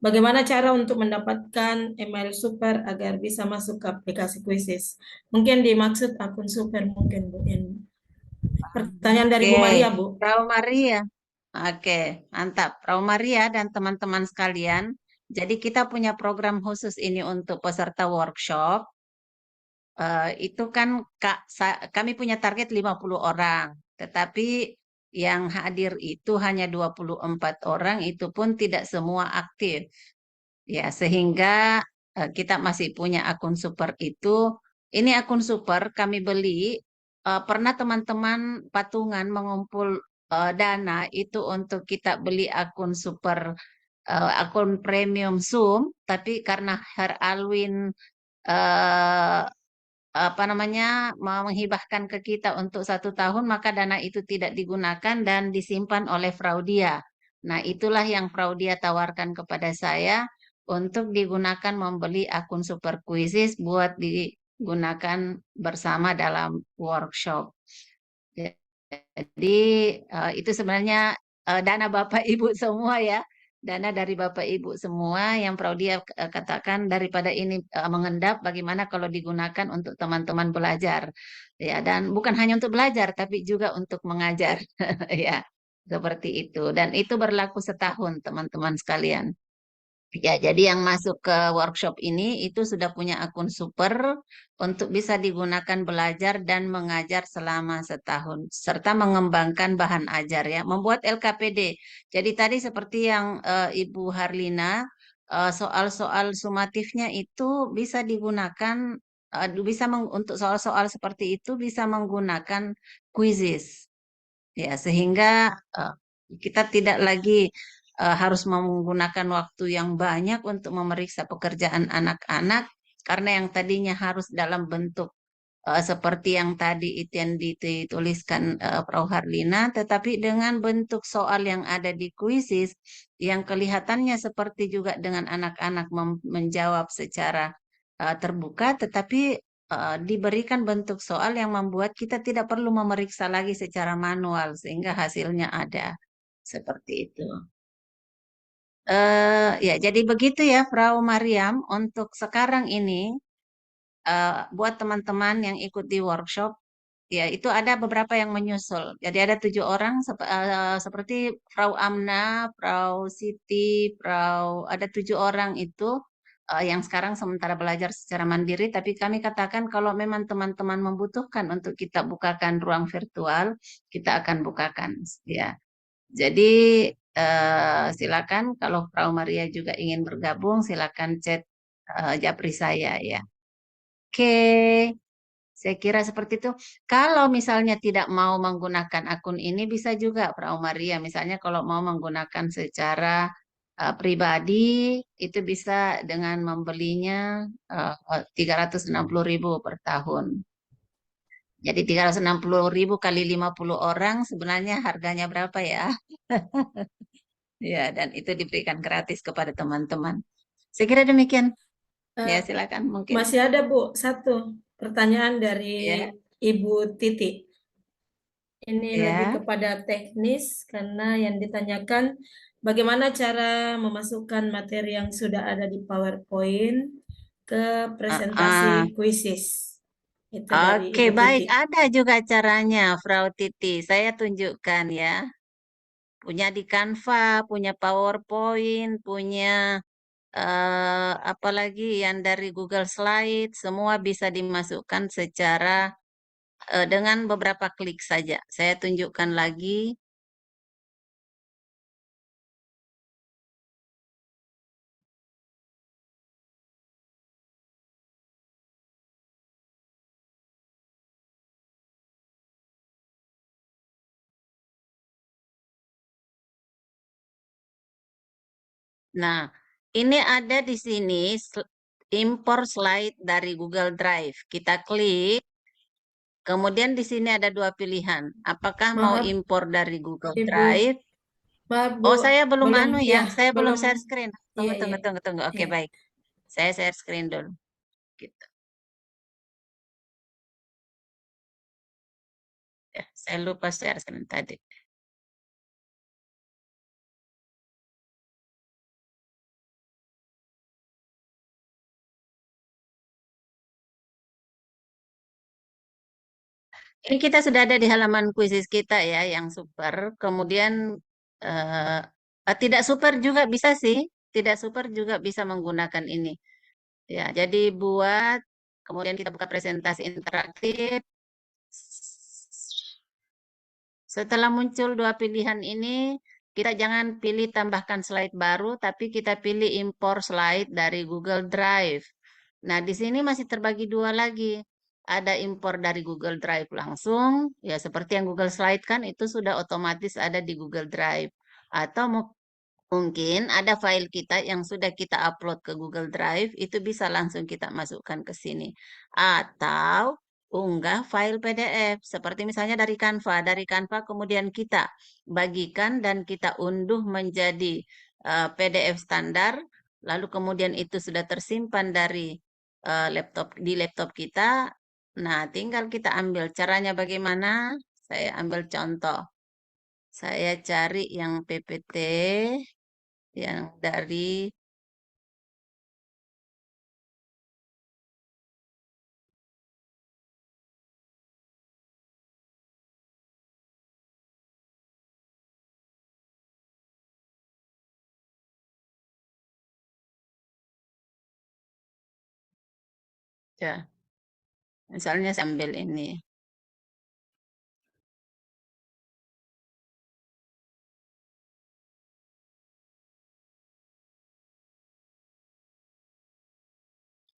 Bagaimana cara untuk mendapatkan email super agar bisa masuk ke aplikasi Quizzes? Mungkin dimaksud akun super mungkin Bu. Pertanyaan dari Bu Oke, Maria Bu. Frau Maria. Oke, mantap. Frau Maria dan teman-teman sekalian, jadi kita punya program khusus ini untuk peserta workshop. Itu kan kami punya target 50 orang, tetapi yang hadir itu hanya 24 orang, itu pun tidak semua aktif. Ya, sehingga kita masih punya akun super itu. Ini akun super kami beli. Pernah teman-teman patungan mengumpul dana itu untuk kita beli akun super, akun premium Zoom, tapi karena Herr Alwin eh, apa namanya menghibahkan ke kita untuk 1 tahun, maka dana itu tidak digunakan dan disimpan oleh Fraudia. Nah, itulah yang Fraudia tawarkan kepada saya untuk digunakan membeli akun Super Quizzes buat digunakan bersama dalam workshop. Jadi itu sebenarnya dana Bapak Ibu semua ya. Dana dari Bapak Ibu semua yang Praudia katakan daripada ini mengendap, bagaimana kalau digunakan untuk teman-teman belajar. Ya, dan bukan hanya untuk belajar tapi juga untuk mengajar. Ya, seperti itu. Dan itu berlaku setahun teman-teman sekalian. Ya, jadi yang masuk ke workshop ini itu sudah punya akun super untuk bisa digunakan belajar dan mengajar selama setahun, serta mengembangkan bahan ajar ya, membuat LKPD. Jadi tadi seperti yang Ibu Harlina, soal-soal sumatifnya itu bisa digunakan, untuk soal-soal seperti itu bisa menggunakan quizzes. Ya, sehingga Kita tidak lagi harus menggunakan waktu yang banyak untuk memeriksa pekerjaan anak-anak karena yang tadinya harus dalam bentuk seperti yang tadi itu yang dituliskan Frau Harlina, tetapi dengan bentuk soal yang ada di kuisis yang kelihatannya seperti juga dengan anak-anak menjawab secara terbuka, tetapi diberikan bentuk soal yang membuat kita tidak perlu memeriksa lagi secara manual sehingga hasilnya ada seperti itu. Ya, jadi begitu ya, Frau Mariam. Untuk sekarang ini, buat teman-teman yang ikut di workshop, ya itu ada beberapa yang menyusul. Jadi ada 7 orang, seperti Frau Amna, Frau Siti, ada 7 orang itu yang sekarang sementara belajar secara mandiri. Tapi kami katakan kalau memang teman-teman membutuhkan untuk kita bukakan ruang virtual, kita akan bukakan. Ya, jadi silakan kalau Frau Maria juga ingin bergabung, silakan chat Japri saya ya. Oke, saya kira seperti itu. Kalau misalnya tidak mau menggunakan akun ini, bisa juga Frau Maria. Misalnya kalau mau menggunakan secara pribadi, itu bisa dengan membelinya 360.000 per tahun. Jadi 360.000 kali 50 orang sebenarnya harganya berapa ya? Ya, dan itu diberikan gratis kepada teman-teman. Saya kira demikian. Ya, Eh, silakan mungkin. Masih ada Bu, satu pertanyaan dari Ya, Ibu Titi. Ini lebih ya. kepada teknis karena yang ditanyakan bagaimana cara memasukkan materi yang sudah ada di PowerPoint ke presentasi Ah, kuisis. Itu dari Oke, Ibu baik. Titi. Ada juga caranya, Frau Titi. Saya tunjukkan ya. Punya di Canva, punya PowerPoint, punya apalagi yang dari Google Slide, semua bisa dimasukkan secara dengan beberapa klik saja. Saya tunjukkan lagi. Nah, ini ada di sini impor slide dari Google Drive. Kita klik, kemudian di sini ada 2 pilihan. Apakah mau Maaf, impor dari Google Ibu. Drive? Maaf, Bu. Oh, saya belum Belum, anu ya, ya, saya belum belum. share screen. Iya, Tunggu, iya, tunggu, tunggu, tunggu. Oke, iya. baik. Saya share screen dulu. Gitu. Ya, saya lupa share screen tadi. Ini kita sudah ada di halaman kuisis kita ya, yang super. Kemudian tidak super juga bisa sih, tidak super juga bisa menggunakan ini. Ya, jadi buat kemudian kita buka presentasi interaktif. Setelah muncul 2 pilihan ini, kita jangan pilih tambahkan slide baru, tapi kita pilih impor slide dari Google Drive. Nah, di sini masih terbagi 2 lagi. Ada impor dari Google Drive langsung, ya seperti yang Google Slide kan itu sudah otomatis ada di Google Drive. Atau mungkin ada file kita yang sudah kita upload ke Google Drive, itu bisa langsung kita masukkan ke sini. Atau unggah file PDF, seperti misalnya dari Canva. Dari Canva kemudian kita bagikan dan kita unduh menjadi PDF standar, lalu kemudian itu sudah tersimpan dari laptop kita. Nah, tinggal kita ambil. Caranya bagaimana? Saya ambil contoh. Saya cari yang PPT yang dari ya, misalnya sambil ini.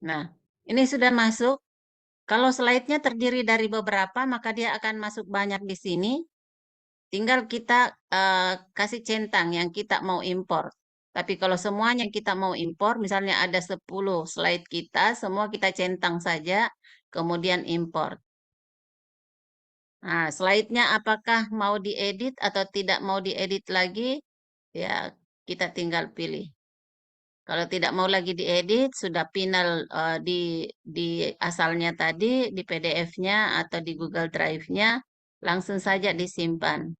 Nah, ini sudah masuk. Kalau slide-nya terdiri dari beberapa, maka dia akan masuk banyak di sini. tinggal kita kasih centang yang kita mau import. Tapi kalau semuanya kita mau import, misalnya ada 10 slide kita, semua kita centang saja, kemudian import. Nah, slide-nya apakah mau diedit atau tidak mau diedit lagi, ya kita tinggal pilih. Kalau tidak mau lagi diedit, sudah final di asalnya tadi, di PDF-nya atau di Google Drive-nya, langsung saja disimpan.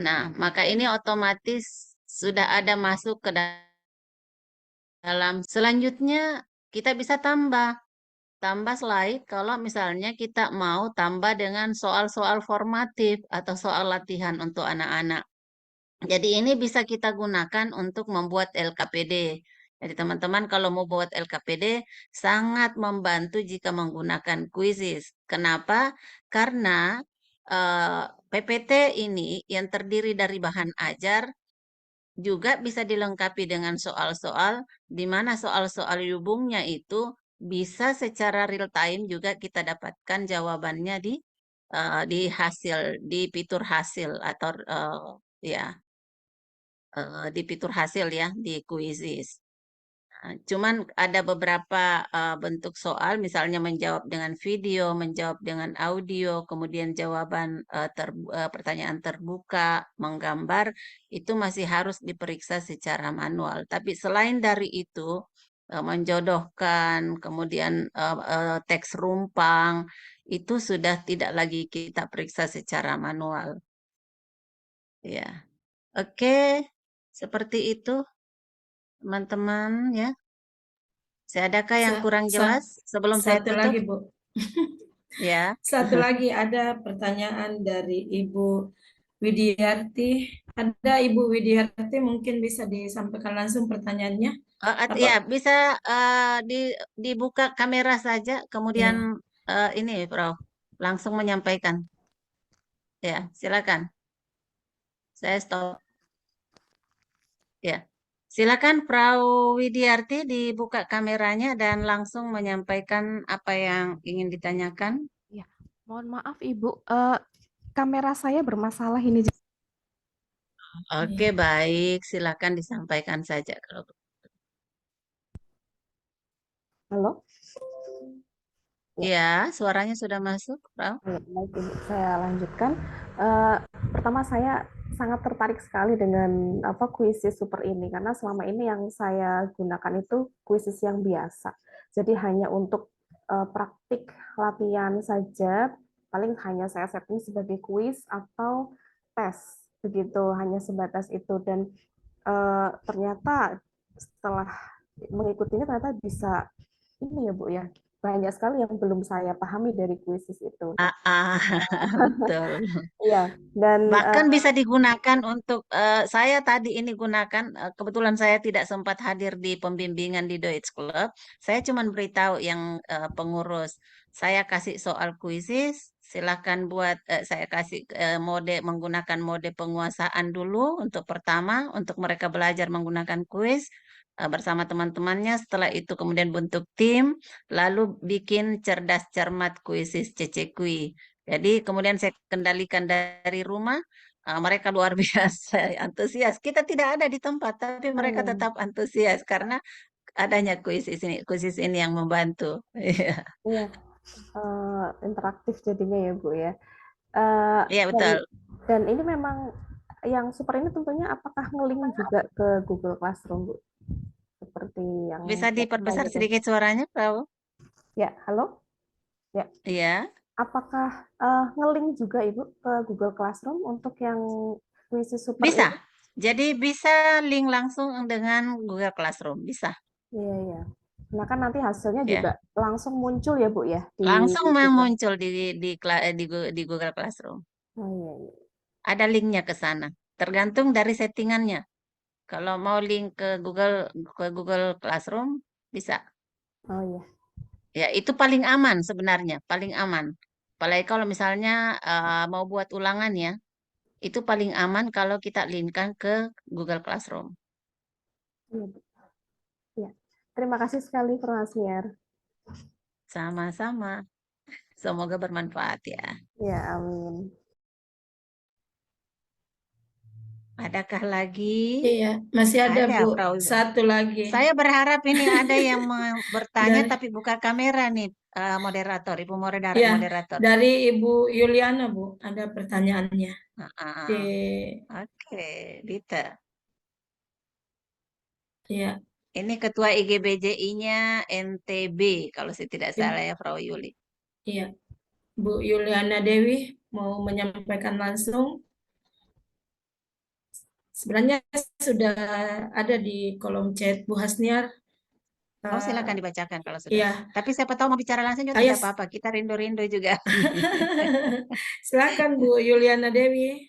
Nah, maka ini otomatis sudah ada masuk ke dalam. Selanjutnya, kita bisa tambah slide kalau misalnya kita mau tambah dengan soal-soal formatif atau soal latihan untuk anak-anak. Jadi ini bisa kita gunakan untuk membuat LKPD. Jadi teman-teman kalau mau buat LKPD sangat membantu jika menggunakan quizzes. Kenapa? Karena PPT ini yang terdiri dari bahan ajar juga bisa dilengkapi dengan soal-soal di mana soal-soal hubungnya itu bisa secara real time juga kita dapatkan jawabannya di hasil di fitur hasil atau ya di fitur hasil ya di quizzes. Nah, cuman ada beberapa bentuk soal, misalnya menjawab dengan video, menjawab dengan audio, kemudian jawaban pertanyaan terbuka, menggambar, itu masih harus diperiksa secara manual. Tapi selain dari itu, menjodohkan, kemudian teks rumpang, itu sudah tidak lagi kita periksa secara manual. Ya, oke, seperti itu, teman-teman ya. Adakah yang Sa- kurang sa- jelas sebelum saya Satu tutup? lagi, Bu. Ya, Satu lagi ada pertanyaan dari Ibu Widiarti. Ada Ibu Widiarti, mungkin bisa disampaikan langsung pertanyaannya. ya Apa? bisa dibuka kamera saja, kemudian Ya. ini, Prof, langsung menyampaikan. Ya, silakan. Saya stop. Ya, silakan, Prof Widiarti, dibuka kameranya dan langsung menyampaikan apa yang ingin ditanyakan. Ya, mohon maaf Ibu, kamera saya bermasalah ini. Oke, baik, silakan disampaikan saja kalau. Halo? Ya, suaranya sudah masuk, Prof. Ya, baik Ibu, saya lanjutkan. Pertama saya sangat tertarik sekali dengan kuisis super ini karena selama ini yang saya gunakan itu kuisis yang biasa. Jadi hanya untuk praktik latihan saja, paling hanya saya setting sebagai kuis atau tes begitu, hanya sebatas itu. Dan ternyata setelah mengikutinya ternyata bisa ini ya Bu ya, banyak sekali yang belum saya pahami dari kuisis itu. Betul. Iya, dan Bahkan bisa digunakan untuk saya tadi ini gunakan kebetulan saya tidak sempat hadir di pembimbingan di Deutsch Club. Saya cuma beritahu yang pengurus. Saya kasih soal kuisis, silakan buat saya kasih mode menggunakan mode penguasaan dulu untuk pertama untuk mereka belajar menggunakan kuis bersama teman-temannya. Setelah itu kemudian bentuk tim, lalu bikin cerdas cermat kuisis CCQI. Jadi kemudian saya kendalikan dari rumah, mereka luar biasa antusias. Kita tidak ada di tempat, tapi mereka tetap antusias karena adanya kuisis ini yang membantu. Iya, iya, interaktif jadinya ya Bu ya. iya, betul. Dan ini memang yang super ini tentunya apakah nge-link juga ke Google Classroom Bu? Seperti yang Bisa diperbesar gitu. sedikit suaranya, Prabu? Ya, halo? Ya. Iya, Apakah nge-link juga Ibu ke Google Classroom untuk yang kuisis super bisa. ini? Jadi bisa link langsung dengan Google Classroom, bisa. Iya, iya. Nah kan nanti hasilnya Ya, juga langsung muncul ya Bu ya di langsung situ. muncul di Google Classroom. Oh iya, iya. Ada linknya ke sana. Tergantung dari settingannya. Kalau mau link ke Google Classroom bisa. Oh iya. Ya, itu paling aman sebenarnya, paling aman. Apalagi kalau misalnya mau buat ulangan ya, itu paling aman kalau kita linkkan ke Google Classroom. Iya, Bu. Ya. Terima kasih sekali informasinya. Sama-sama. Semoga bermanfaat ya. Ya, amin. Adakah lagi? Iya, masih ada Ada, Bu. Frau. Satu lagi. Saya berharap ini ada yang bertanya Dari, tapi buka kamera nih, moderator, Ibu ya, moderator. dari Ibu Yuliana Bu, ada pertanyaannya. Di, Oke, Dita. ya, Ini Ketua IGBJI-nya NTB, kalau saya tidak salah ya, Frau Yuli. iya. Bu Yuliana Dewi mau menyampaikan langsung. Sebenarnya sudah ada di kolom chat Bu Hasniar. Oh, silakan dibacakan kalau sudah. Iya. Tapi siapa tahu mau bicara langsung juga tidak apa-apa. Kita rindu-rindu juga. Silakan Bu Yuliana Dewi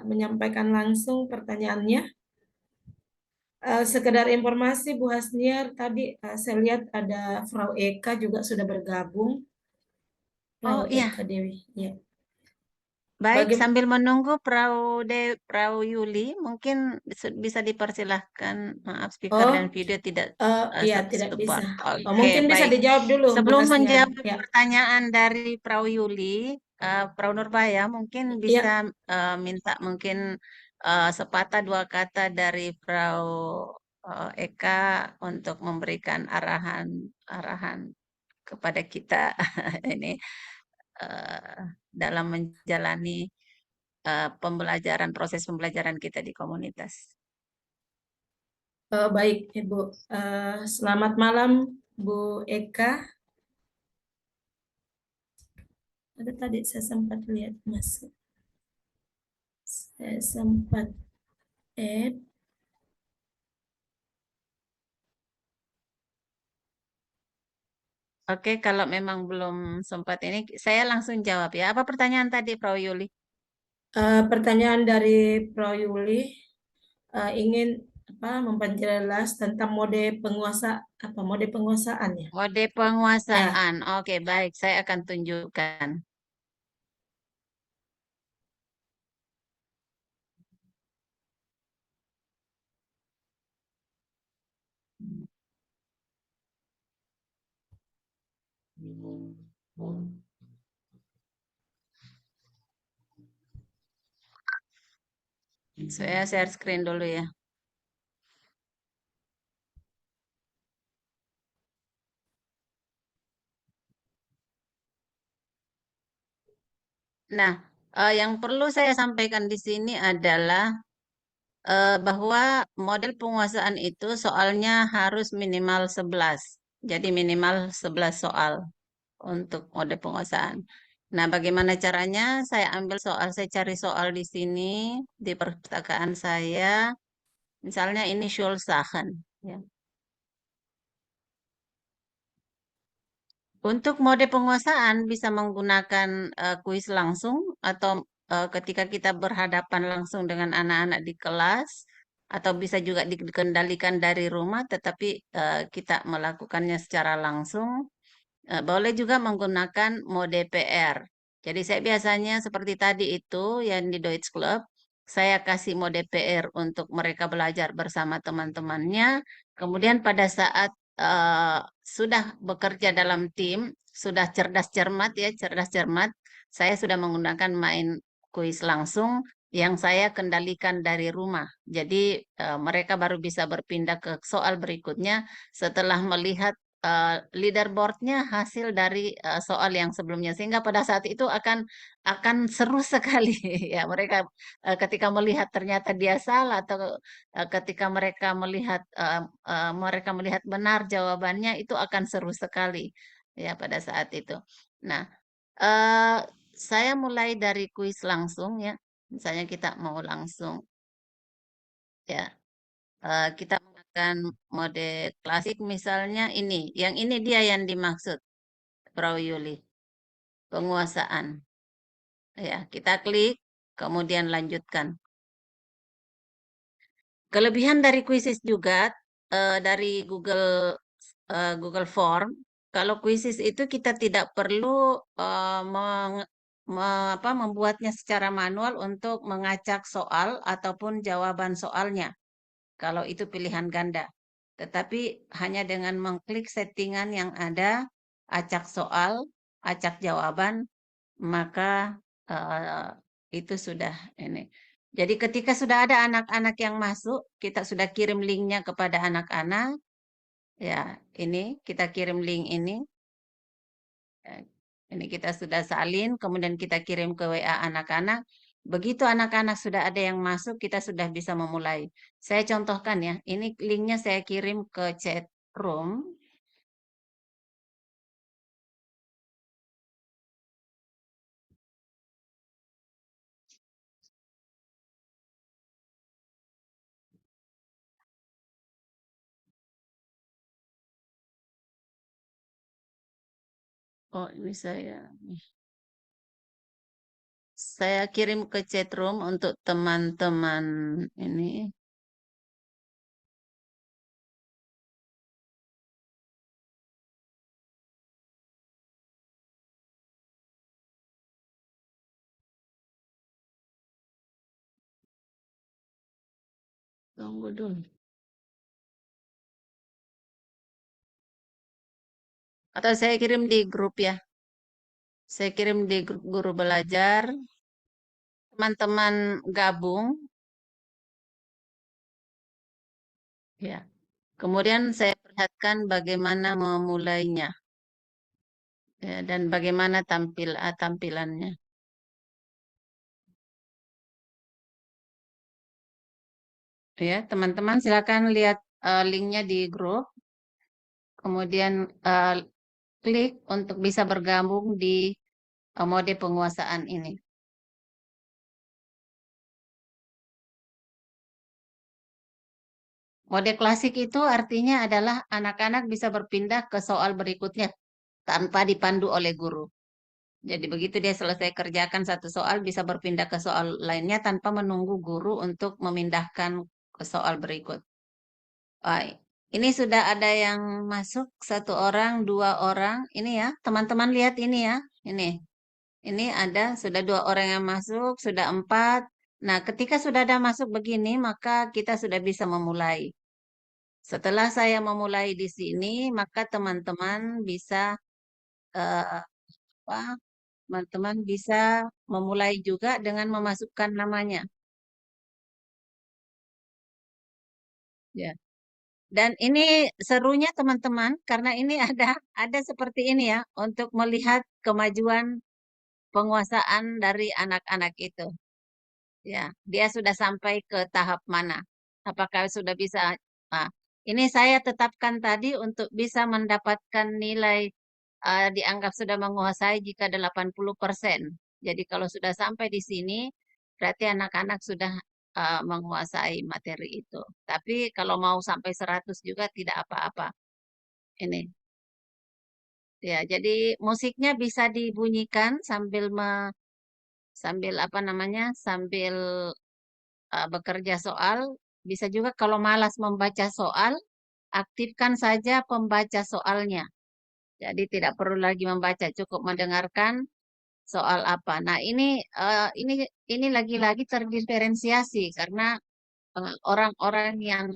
menyampaikan langsung pertanyaannya. Sekedar informasi Bu Hasniar, tadi saya lihat ada Frau Eka juga sudah bergabung. Oh Frau iya, Eka Dewi. Ya. baik. Bagaim- Sambil menunggu Frau Yuli, mungkin bisa dipersilahkan. Maaf, speaker Oh, dan video tidak iya tidak support. bisa. Oke, Mungkin bisa baik. dijawab dulu Bu Sebelum Hasniar. menjawab Ya. pertanyaan dari Frau Yuli, Frau Nurbaya mungkin Iya. bisa minta mungkin sepatah dua kata dari Frau Eka untuk memberikan arahan kepada kita ini dalam menjalani proses pembelajaran kita di komunitas. Baik Ibu. Selamat malam Bu Eka. Ada tadi saya sempat lihat masuk. Saya sempat add. Oke, kalau memang belum sempat ini, saya langsung jawab ya. Apa pertanyaan tadi, Frau Yuli? Pertanyaan dari Pro Yuli ingin memperjelas tentang mode penguasaan ya. Mode penguasaan. Oke, baik. Saya akan tunjukkan. Saya share screen dulu ya. Nah, yang perlu saya sampaikan di sini adalah bahwa model penguasaan itu soalnya harus minimal 11. Jadi minimal 11 soal untuk mode penguasaan. Nah, bagaimana caranya? Saya cari soal di sini di perpustakaan saya. Misalnya ini Schulsachen. Ya. Untuk mode penguasaan bisa menggunakan kuis langsung atau ketika kita berhadapan langsung dengan anak-anak di kelas atau bisa juga dikendalikan dari rumah tetapi kita melakukannya secara langsung. Boleh juga menggunakan mode PR. Jadi saya biasanya seperti tadi itu yang di Deutsch Club, saya kasih mode PR untuk mereka belajar bersama teman-temannya. Kemudian pada saat sudah bekerja dalam tim, sudah cerdas cermat ya, cerdas cermat, saya sudah menggunakan main kuis langsung yang saya kendalikan dari rumah. Jadi mereka baru bisa berpindah ke soal berikutnya setelah melihat leaderboardnya hasil dari soal yang sebelumnya sehingga pada saat itu akan seru sekali ya mereka ketika melihat ternyata dia salah atau ketika mereka melihat benar jawabannya itu akan seru sekali ya pada saat itu. Nah, eh, saya mulai dari kuis langsung ya. Misalnya kita mau langsung ya. Kita menggunakan mode klasik misalnya ini. Yang ini dia yang dimaksud, Frau Yuli. Penguasaan. Ya, kita klik, kemudian lanjutkan. Kelebihan dari Quizzes juga dari Google Form, kalau Quizzes itu kita tidak perlu membuatnya secara manual untuk mengacak soal ataupun jawaban soalnya. Kalau itu pilihan ganda. Tetapi hanya dengan mengklik settingan yang ada, acak soal, acak jawaban, maka itu sudah ini. Jadi ketika sudah ada anak-anak yang masuk, kita sudah kirim linknya kepada anak-anak. Ya, ini kita kirim link ini. Ya, ini kita sudah salin, kemudian kita kirim ke WA anak-anak. Begitu anak-anak sudah ada yang masuk, kita sudah bisa memulai. Saya contohkan ya, ini linknya saya kirim ke chat room. Oh, ini saya kirim ke chat room untuk teman-teman ini. Tunggu dulu. Atau saya kirim di grup ya. Saya kirim di grup guru belajar. Teman-teman gabung. Ya. Kemudian saya perlihatkan bagaimana memulainya. Ya, dan bagaimana tampilannya. Ya, teman-teman silakan lihat linknya di grup. Kemudian klik untuk bisa bergabung di mode penguasaan ini. Mode klasik itu artinya adalah anak-anak bisa berpindah ke soal berikutnya tanpa dipandu oleh guru. Jadi begitu dia selesai kerjakan satu soal, bisa berpindah ke soal lainnya tanpa menunggu guru untuk memindahkan ke soal berikut. Ini sudah ada yang masuk, 1 orang, 2 orang. Ini ya, teman-teman lihat ini ya. Ini ada, sudah 2 orang yang masuk, sudah 4. Nah, ketika sudah ada masuk begini, maka kita sudah bisa memulai. Setelah saya memulai di sini, maka teman-teman bisa eh, apa? Teman-teman bisa memulai juga dengan memasukkan namanya. Ya. Dan ini serunya teman-teman karena ini ada seperti ini ya untuk melihat kemajuan penguasaan dari anak-anak itu. Ya, dia sudah sampai ke tahap mana? Apakah sudah bisa? Nah, ini saya tetapkan tadi untuk bisa mendapatkan nilai dianggap sudah menguasai jika 80%. Jadi kalau sudah sampai di sini, berarti anak-anak sudah menguasai materi itu. Tapi kalau mau sampai 100 juga tidak apa-apa. Ini. Ya, jadi musiknya bisa dibunyikan sambil apa namanya? Sambil bekerja soal. Bisa juga kalau malas membaca soal, aktifkan saja pembaca soalnya. Jadi tidak perlu lagi membaca, cukup mendengarkan soal apa. Nah, ini lagi-lagi terdiferensiasi karena orang-orang yang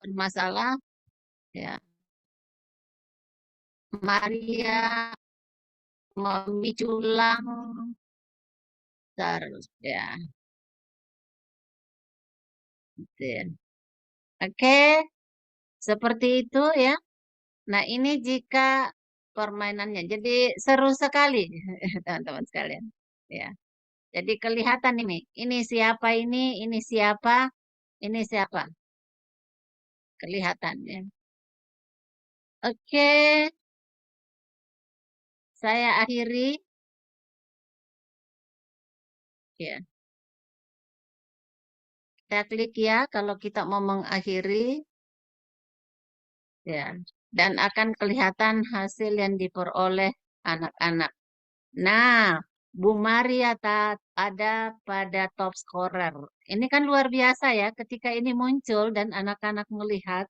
bermasalah ya Maria memicu ulang terus ya. Gitu ya. Oke, seperti itu ya. Nah, ini jika permainannya. Jadi seru sekali teman-teman sekalian. Ya. Jadi kelihatan ini siapa ini siapa, ini siapa. Kelihatan ya. Oke, saya akhiri. Ya, kita klik ya kalau kita mau mengakhiri. Ya, dan akan kelihatan hasil yang diperoleh anak-anak. Nah, Bu Maria ada pada top scorer. Ini kan luar biasa ya, ketika ini muncul dan anak-anak melihat,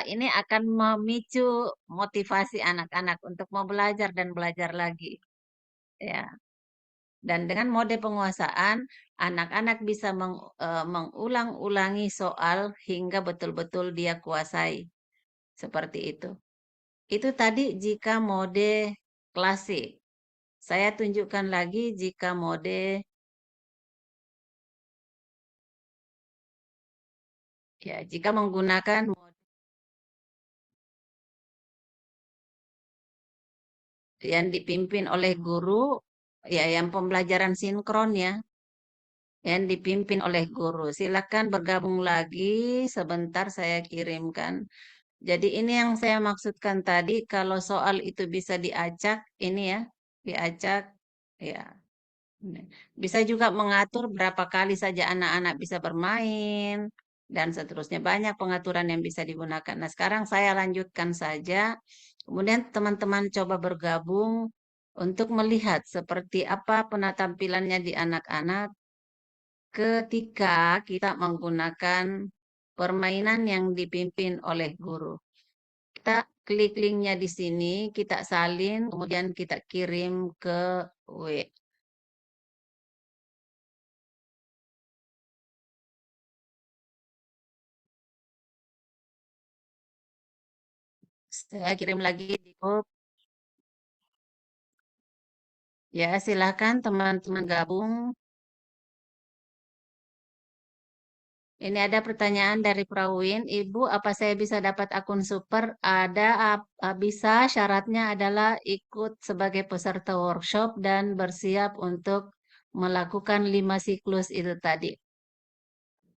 ini akan memicu motivasi anak-anak untuk mau belajar dan belajar lagi. Ya. Dan dengan mode penguasaan, anak-anak bisa mengulang-ulangi soal hingga betul-betul dia kuasai. Seperti itu. Itu tadi jika mode klasik. Saya tunjukkan lagi jika mode Ya, jika menggunakan yang dipimpin oleh guru, ya yang pembelajaran sinkron ya, yang dipimpin oleh guru. Silakan bergabung lagi, sebentar saya kirimkan. Jadi ini yang saya maksudkan tadi, kalau soal itu bisa diacak, ini ya, diacak, ya. Bisa juga mengatur berapa kali saja anak-anak bisa bermain, dan seterusnya. Banyak pengaturan yang bisa digunakan. Nah, sekarang saya lanjutkan saja. Kemudian teman-teman coba bergabung untuk melihat seperti apa penampilannya di anak-anak ketika kita menggunakan permainan yang dipimpin oleh guru. Kita klik linknya di sini, kita salin, kemudian kita kirim ke W. Saya kirim lagi di grup. Ya, silakan teman-teman gabung. Ini ada pertanyaan dari Prawin. Ibu, apa saya bisa dapat akun super? Ada, bisa. Syaratnya adalah ikut sebagai peserta workshop dan bersiap untuk melakukan 5 siklus itu tadi.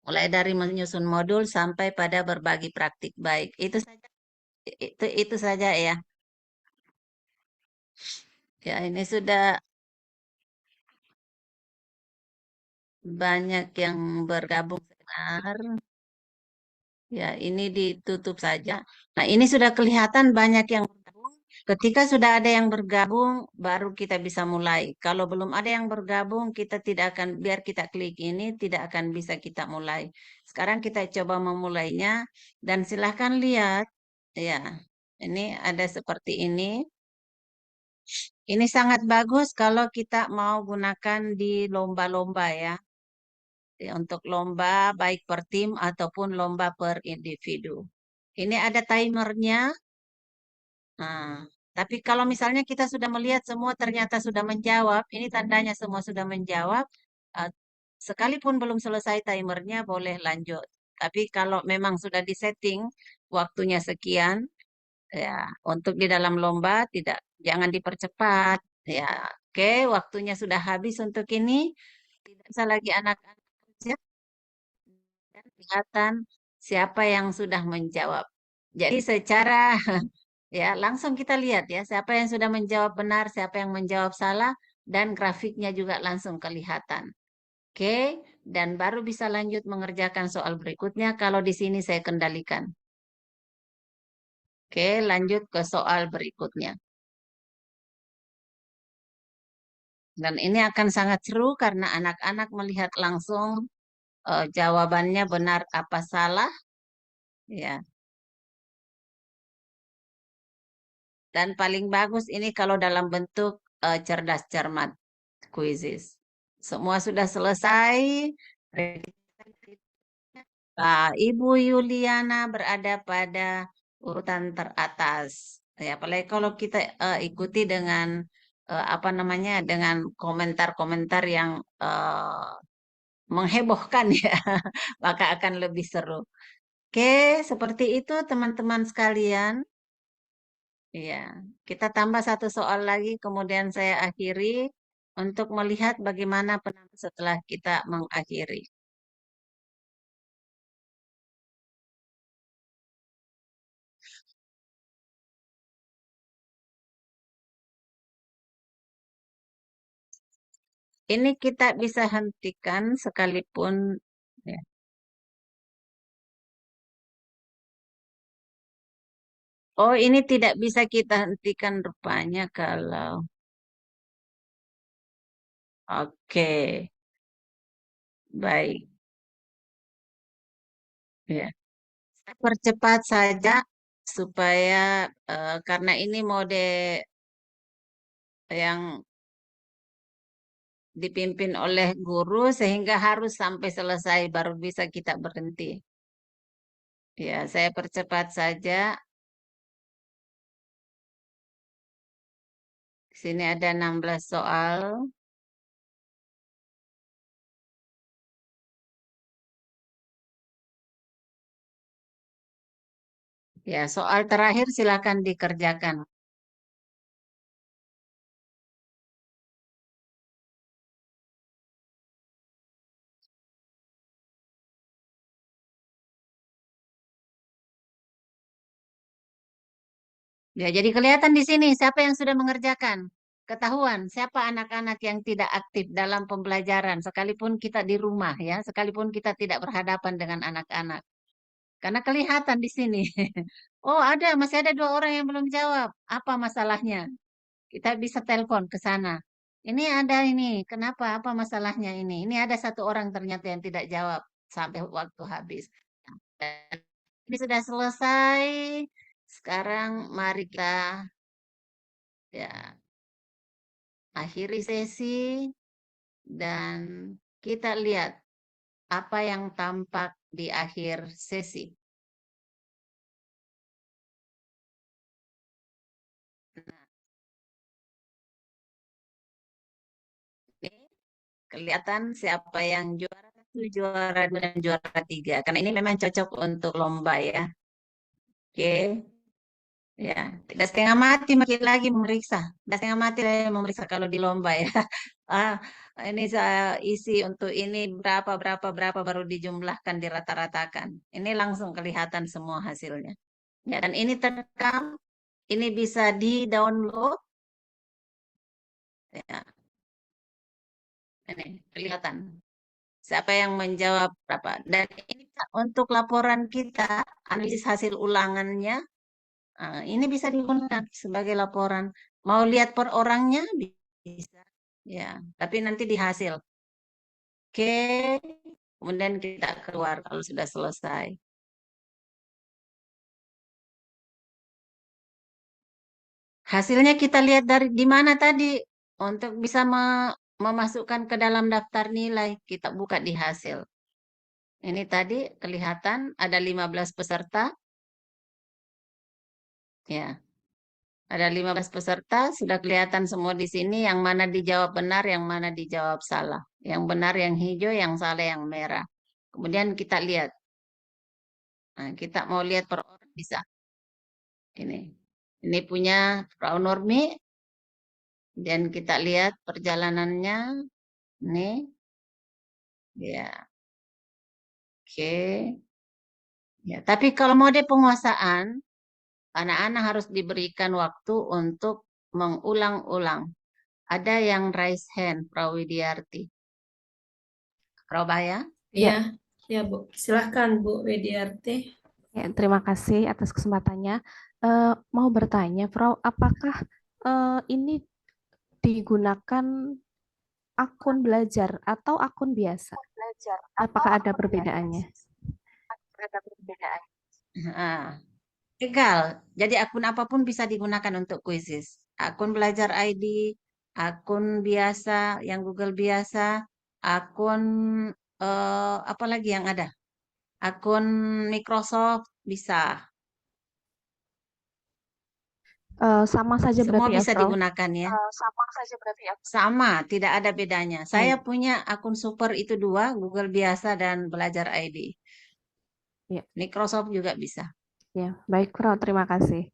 Mulai dari menyusun modul sampai pada berbagi praktik baik. Itu saja ya. Ya, ini sudah banyak yang bergabung sebentar. Ya, ini ditutup saja. Nah, ini sudah kelihatan banyak yang bergabung. Ketika sudah ada yang bergabung, baru kita bisa mulai. Kalau belum ada yang bergabung, kita tidak akan, biar kita klik ini, tidak akan bisa kita mulai. Sekarang kita coba memulainya, dan silahkan lihat. Ya, ini ada seperti ini. Ini sangat bagus kalau kita mau gunakan di lomba-lomba ya. Untuk lomba baik per tim ataupun lomba per individu. Ini ada timernya. Nah, tapi kalau misalnya kita sudah melihat semua ternyata sudah menjawab, ini tandanya semua sudah menjawab. eh, Sekalipun belum selesai timernya, boleh lanjut. Tapi kalau memang sudah disetting waktunya sekian, ya untuk di dalam lomba tidak, jangan dipercepat. Ya, oke, waktunya sudah habis untuk ini. Tidak bisa lagi anak-anak kerja dan kelihatan siapa yang sudah menjawab. Jadi secara ya, langsung kita lihat ya, siapa yang sudah menjawab benar, siapa yang menjawab salah, dan grafiknya juga langsung kelihatan. Oke, dan baru bisa lanjut mengerjakan soal berikutnya kalau di sini saya kendalikan. Oke, lanjut ke soal berikutnya. Dan ini akan sangat seru karena anak-anak melihat langsung jawabannya benar apa salah. Ya, dan paling bagus ini kalau dalam bentuk cerdas cermat quizzes. Semua sudah selesai. Ibu Yuliana berada pada urutan teratas. Ya, apalagi kalau kita ikuti dengan apa namanya, dengan komentar-komentar yang menghebohkan ya, maka akan lebih seru. Oke, seperti itu teman-teman sekalian. Ya, kita tambah satu soal lagi, kemudian saya akhiri untuk melihat bagaimana penampilan setelah kita mengakhiri. Ini kita bisa hentikan sekalipun ya. Oh, ini tidak bisa kita hentikan rupanya kalau oke, baik. Ya. Saya percepat saja supaya karena ini mode yang dipimpin oleh guru sehingga harus sampai selesai baru bisa kita berhenti. Ya, saya percepat saja. Di sini ada 16 soal. Ya, soal terakhir silakan dikerjakan. Ya, jadi kelihatan di sini siapa yang sudah mengerjakan. Ketahuan siapa anak-anak yang tidak aktif dalam pembelajaran, sekalipun kita di rumah ya, sekalipun kita tidak berhadapan dengan anak-anak. Karena kelihatan di sini. Oh, masih ada 2 orang yang belum jawab. Apa masalahnya? Kita bisa telepon ke sana. Ini ada ini, kenapa? Apa masalahnya ini? Ini ada 1 orang ternyata yang tidak jawab sampai waktu habis. Ini sudah selesai. Sekarang mari kita ya akhiri sesi dan kita lihat apa yang tampak di akhir sesi. Ini kelihatan siapa yang juara 1, juara 2, dan juara 3. Karena ini memang cocok untuk lomba ya. Oke. Ya, tidak setengah mati makin lagi memeriksa. Tidak setengah mati lagi memeriksa kalau di lomba ya. Ah, ini saya isi untuk ini berapa baru dijumlahkan dirata-ratakan. Ini langsung kelihatan semua hasilnya. Ya, dan ini terekam, ini bisa di-download. Ya, ini kelihatan siapa yang menjawab berapa. Dan ini untuk laporan kita, analisis hasil ulangannya. Ini bisa digunakan sebagai laporan. Mau lihat per orangnya bisa. Ya, tapi nanti di hasil. Oke, kemudian kita keluar kalau sudah selesai. Hasilnya kita lihat dari di mana tadi untuk bisa memasukkan ke dalam daftar nilai. Kita buka di hasil. Ini tadi kelihatan ada 15 peserta. Ya. Ada 15 peserta, sudah kelihatan semua di sini yang mana dijawab benar, yang mana dijawab salah. Yang benar yang hijau, yang salah yang merah. Kemudian kita lihat. Nah, kita mau lihat per orang bisa. Ini. Ini punya Frau Nurmi. Dan kita lihat perjalanannya. Ini. Ya. Oke. Ya, tapi kalau mode penguasaan, anak-anak harus diberikan waktu untuk mengulang-ulang. Ada yang raise hand, Frau Widiarti. Frau Baya? Iya, ya Bu. Silahkan Bu Widiarti. Ya, terima kasih atas kesempatannya. Mau bertanya, Frau, apakah ini digunakan akun belajar atau akun biasa? Apakah ada perbedaannya? Nah, egal. Jadi akun apapun bisa digunakan untuk kuisis. Akun belajar ID, akun biasa yang Google biasa, akun apa lagi yang ada? Akun Microsoft bisa. Sama saja Semua berarti ya, bisa Frau? digunakan ya. Sama, tidak ada bedanya. Saya punya akun super itu 2, Google biasa dan belajar ID. Ya. Microsoft juga bisa. Ya, baik, Frau. Terima kasih.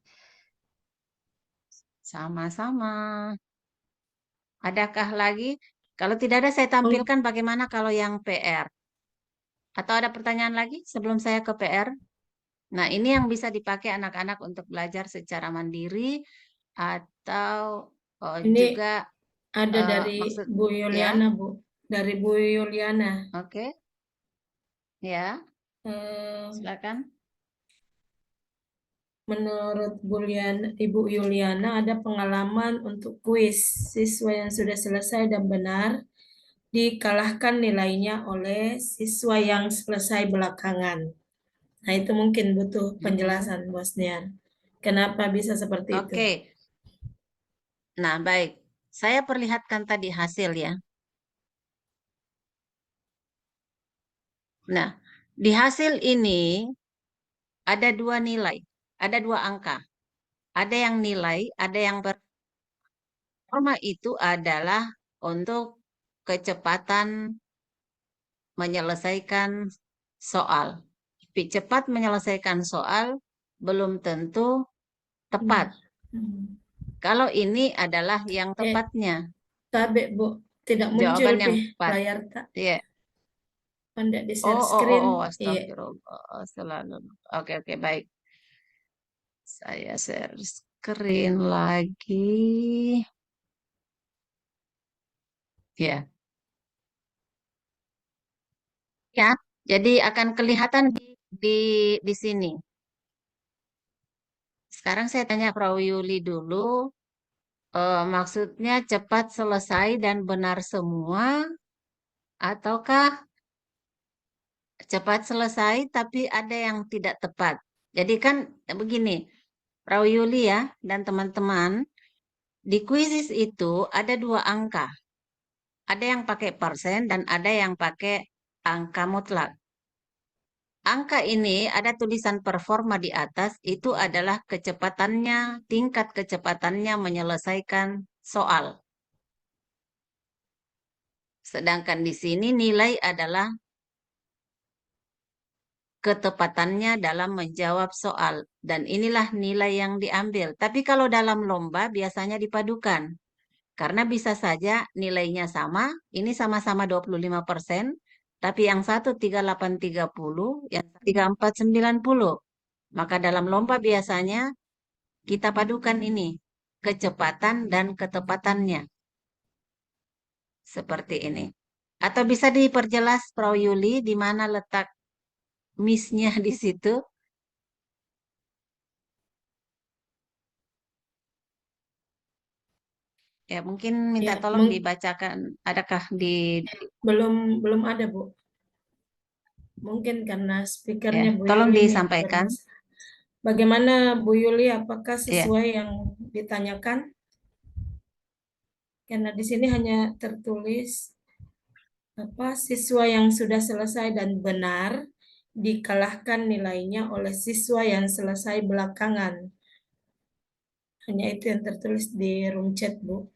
Sama-sama. Adakah lagi? Kalau tidak ada, saya tampilkan bagaimana kalau yang PR. Atau ada pertanyaan lagi sebelum saya ke PR? Nah, ini yang bisa dipakai anak-anak untuk belajar secara mandiri atau Ini juga ada dari maksud Bu ya. Yuliana, Bu. Dari Bu Yuliana. Oke. Ya, Eh, silakan. Menurut Ibu Yuliana ada pengalaman untuk kuis siswa yang sudah selesai dan benar dikalahkan nilainya oleh siswa yang selesai belakangan. Nah, itu mungkin butuh penjelasan, Bosnian. Kenapa bisa seperti itu? Oke. Nah, baik. Saya perlihatkan tadi hasil ya. Nah, di hasil ini ada 2 nilai, ada 2 angka. Ada yang nilai, ada yang performa itu adalah untuk kecepatan menyelesaikan soal. Cepat menyelesaikan soal belum tentu tepat. Hmm. Kalau ini adalah yang tepatnya, Tabe, Bu. Tidak muncul jawaban yang di tepat. layar tak. Iya. Pandai di Oh, share oh, screen. oh, oh, Iya. astagfirullah. Selalu. Oke, oke, baik. Saya share screen lagi. Ya. Ya, jadi akan kelihatan di sini. Sekarang saya tanya Frau Yuli dulu, maksudnya cepat selesai dan benar semua, ataukah cepat selesai tapi ada yang tidak tepat? Jadi kan begini, Frau Yuli ya dan teman-teman, di kuisis itu ada 2 angka. Ada yang pakai persen dan ada yang pakai angka mutlak. Angka ini ada tulisan performa di atas, itu adalah kecepatannya, tingkat kecepatannya menyelesaikan soal. Sedangkan di sini nilai adalah ketepatannya dalam menjawab soal. Dan inilah nilai yang diambil. Tapi kalau dalam lomba biasanya dipadukan. Karena bisa saja nilainya sama, ini sama-sama 25%, tapi yang satu 3830, yang 3490. Maka dalam lomba biasanya kita padukan ini, kecepatan dan ketepatannya. Seperti ini. Atau bisa diperjelas, Frau Yuli, di mana letak miss-nya di situ? Ya, mungkin minta Ya, tolong dibacakan. Adakah di... belum ada, Bu. Mungkin karena speakernya Ya, Bu tolong Yuli nih disampaikan. bermasalah. Bagaimana Bu Yuli, apakah Ya, sesuai yang ditanyakan? Karena di sini hanya tertulis siswa yang sudah selesai dan benar dikalahkan nilainya oleh siswa yang selesai belakangan. Hanya itu yang tertulis di room chat, Bu.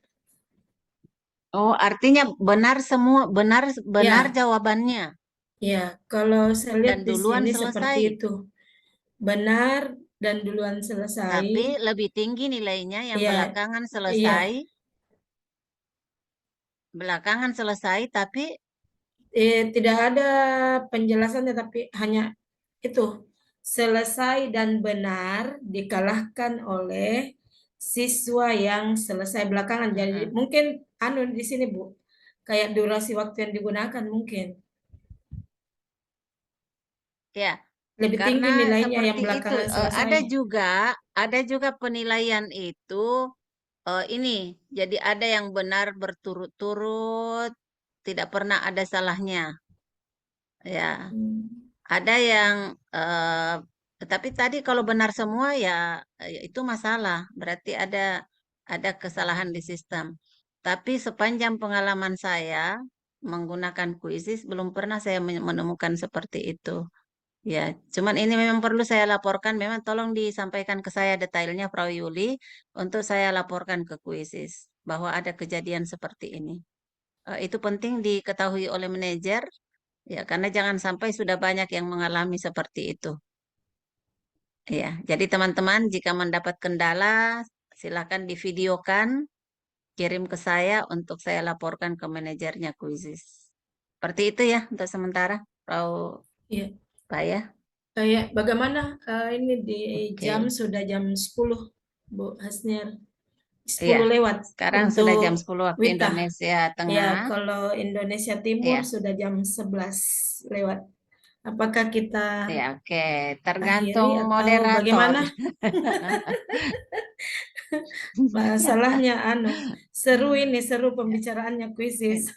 oh, artinya benar semua, benar Ya, jawabannya. ya. Kalau saya lihat Dan di duluan sini seperti selesai. itu. Benar dan duluan selesai. Tapi lebih tinggi nilainya yang Iya, belakangan iya. selesai. Belakangan selesai, tapi Tidak ada penjelasannya, tapi hanya itu selesai dan benar dikalahkan oleh siswa yang selesai belakangan. Jadi mungkin di sini Bu, kayak durasi waktu yang digunakan mungkin ya, lebih karena tinggi nilainya yang seperti itu. belakangan selesai. Ada juga penilaian itu ini. Jadi ada yang benar berturut-turut, tidak pernah ada salahnya. Ya, ada yang tapi tadi kalau benar semua ya, itu masalah. Berarti ada kesalahan di sistem. Tapi sepanjang pengalaman saya menggunakan kuisis belum pernah saya menemukan seperti itu. Ya, cuman ini memang perlu saya laporkan. Memang tolong disampaikan ke saya detailnya, Frau Yuli, untuk saya laporkan ke kuisis bahwa ada kejadian seperti ini. Itu penting diketahui oleh manajer, ya, karena jangan sampai sudah banyak yang mengalami seperti itu. Ya, jadi teman-teman jika mendapat kendala, silakan divideokan, kirim ke saya untuk saya laporkan ke manajernya kuisis. Seperti itu ya untuk sementara, Frau Iya. Pak ya. Kayak bagaimana ini di Oke. jam sudah jam 10 Bu Hasniar. 10 Iya, lewat sekarang untuk sudah jam 10 waktu Wita. Indonesia Ya, Tengah. kalau Indonesia Timur Ya, sudah jam 11 lewat. Apakah kita ya, oke. akhiri Tergantung atau moderator. bagaimana? Masalahnya seru pembicaraannya kuisis.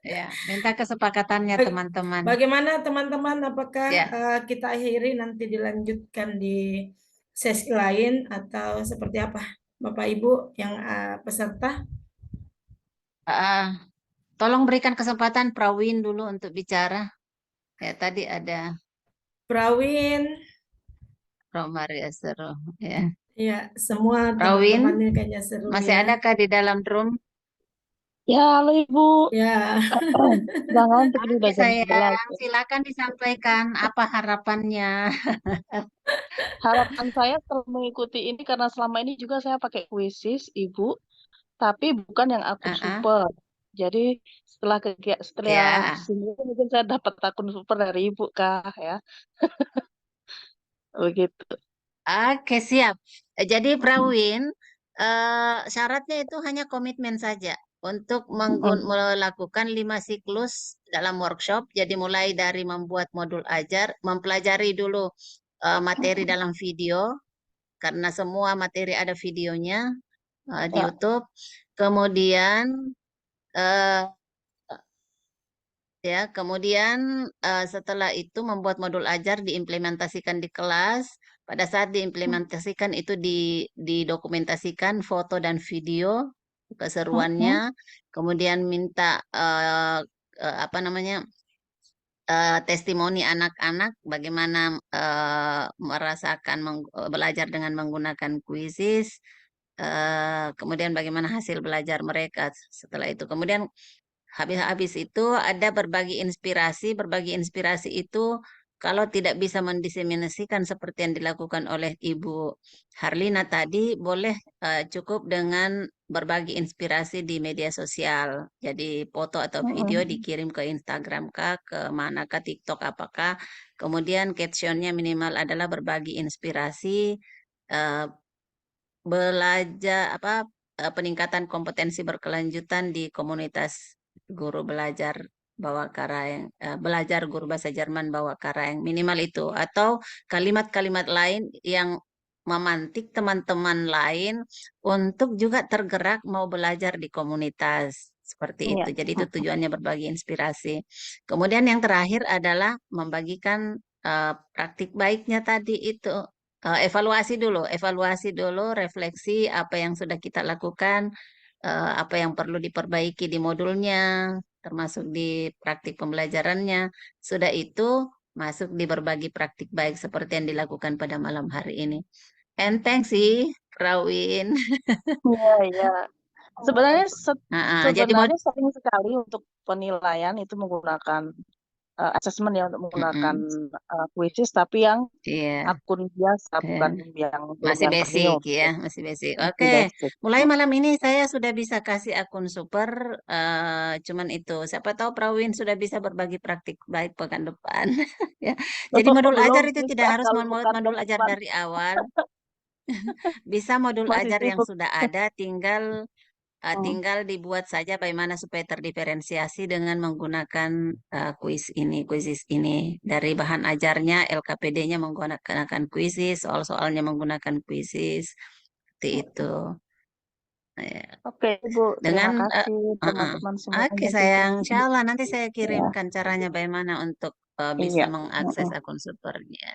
Ya, minta kesepakatannya teman-teman. Bagaimana teman-teman? Apakah Ya, kita akhiri nanti dilanjutkan di sesi lain atau seperti apa? Bapak Ibu yang peserta? ah, tolong berikan kesempatan Prawin dulu untuk bicara. Ya, tadi ada Prawin, Romar ya seru. Ya, ya semua Prawin, teman-temannya kayaknya seru masih ya. adakah di dalam room? Ya, halo Ibu. Ya, Jangan ngantuk nih, udah jam Saya 11. silakan disampaikan apa harapannya. harapan saya setelah mengikuti ini karena selama ini juga saya pakai Quizzes, Ibu, tapi bukan yang akun Ah, super. Jadi setelah ya. sini mungkin saya dapat akun super dari Ibu kah ya. Begitu. Oke, siap. Jadi Prawin, syaratnya itu hanya komitmen saja untuk melakukan 5 siklus dalam workshop. Jadi mulai dari membuat modul ajar, mempelajari dulu materi dalam video, karena semua materi ada videonya di Ya. YouTube. Kemudian eh, kemudian setelah itu membuat modul ajar diimplementasikan di kelas. Pada saat diimplementasikan itu didokumentasikan foto dan video keseruannya. Kemudian minta apa namanya testimoni anak-anak bagaimana merasakan belajar dengan menggunakan kuisis. Kemudian bagaimana hasil belajar mereka setelah itu. Kemudian habis itu ada berbagi inspirasi. Berbagi inspirasi itu kalau tidak bisa mendiseminasikan seperti yang dilakukan oleh Ibu Harlina tadi, boleh cukup dengan berbagi inspirasi di media sosial. Jadi foto atau video dikirim ke Instagram kah, ke mana kah, TikTok apakah. Kemudian captionnya minimal adalah berbagi inspirasi, eh, belajar peningkatan kompetensi berkelanjutan di komunitas guru belajar bawa Karaeng, belajar guru bahasa Jerman bawa Karaeng, minimal itu, atau kalimat-kalimat lain yang memantik teman-teman lain untuk juga tergerak mau belajar di komunitas seperti Iya. itu. Jadi itu tujuannya berbagi inspirasi. Kemudian yang terakhir adalah membagikan praktik baiknya tadi itu. Evaluasi dulu, refleksi apa yang sudah kita lakukan, apa yang perlu diperbaiki di modulnya, termasuk di praktik pembelajarannya. Sudah itu masuk di berbagi praktik baik seperti yang dilakukan pada malam hari ini. Enteng sih, Prawin. Iya, iya. Sebenarnya Jadi mau, sebenarnya sering sekali untuk penilaian itu menggunakan assessment ya untuk menggunakan Mm-mm. quizzes, tapi yang Iya. akun biasa bukan Oke. yang Masih yang basic premium. ya, masih basic. Masih Oke, basic. mulai malam ini saya sudah bisa kasih akun super, cuman itu. Siapa tahu Prawin sudah bisa berbagi praktik baik pekan depan. Ya. Jadi modul ajar Belum itu bisa tidak harus kalau membuat bukan modul ajar depan dari awal. Bisa modul masih ajar yang sibuk. sudah ada, tinggal dibuat saja bagaimana supaya terdiferensiasi dengan menggunakan kuisis ini. Dari bahan ajarnya, LKPD-nya menggunakan kuisis, soal-soalnya menggunakan kuisis, seperti itu. Ya. Oke, Ibu. Dengan Terima kasih uh-uh. teman-teman Oke semuanya juga. sayang, insya Allah nanti saya Ya, kirimkan caranya bagaimana untuk bisa iya. mengakses akun supernya.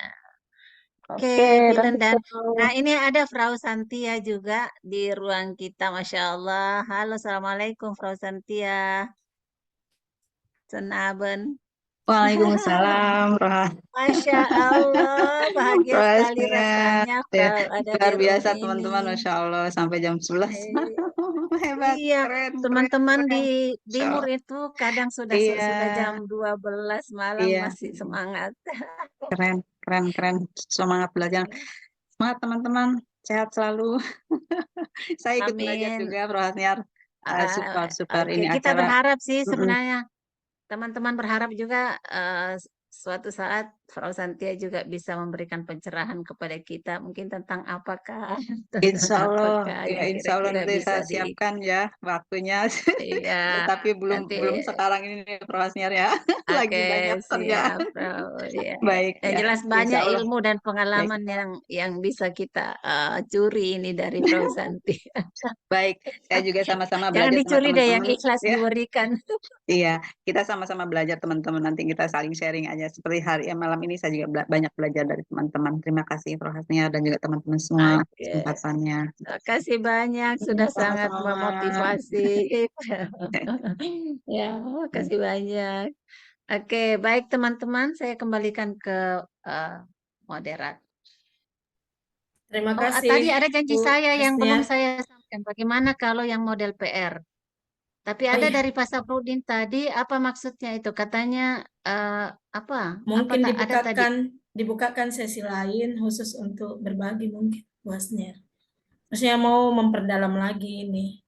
Oke, Oke, Vielen begitu. dan nah ini ada Frau Santia juga di ruang kita, Masya Allah. Halo, Assalamualaikum Frau Santia. Senaben. Waalaikumsalam, Masya Allah, bahagia sekali Rohasnya. rasanya Ya, Frau ada di luar room biasa ini. teman-teman, Masya Allah, sampai jam 11. Eh, Hebat, iya, keren, keren, teman-teman di keren. Masya Timur Allah. itu kadang Iya, sudah jam 12 malam iya, masih semangat. keren, keren, keren. Semangat belajar. Semangat teman-teman, sehat selalu. Saya ikut belajar Amin. juga, Rohasnya. Super, super. Oke, Ini kita acara. berharap sih Mm-mm. sebenarnya teman-teman berharap juga suatu saat Frau Santia juga bisa memberikan pencerahan kepada kita mungkin tentang apakah tentang Insya Allah, apakah ya yang Insya Allah kira-kira nanti bisa saya siapkan ya waktunya. iya Tapi belum nanti belum sekarang ini nih, Profesor ya. oke Lagi banyak siap kerjaan. Frau ya. Baik Yang ya, jelas Insya banyak Allah. ilmu dan Baik, pengalaman yang bisa kita curi ini dari Frau Santia. baik. Saya juga sama-sama Jangan belajar sama dicuri deh yang teman-teman. ikhlas Ya, diberikan. iya. Kita sama-sama belajar teman-teman. Nanti kita saling sharing aja. Seperti hari malam ini saya juga banyak belajar dari teman-teman. Terima kasih Profesor dan juga teman-teman semua Oke. kesempatannya. Terima kasih banyak, sudah sangat Sama-sama. memotivasi. Ya, kasih banyak. Oke, baik teman-teman, saya kembalikan ke eh, moderat. Terima Oh, kasih, tadi ada janji Bu saya yang belum Hasniat. saya sampaikan. Bagaimana kalau yang model PR? Tapi Oh ada iya, dari Pak Saprudin tadi, apa maksudnya itu? Katanya apa? mungkin Apakah ada tadi? dibukakan dibukakan sesi lain khusus untuk berbagi mungkin puasnya. Maksudnya mau memperdalam lagi ini.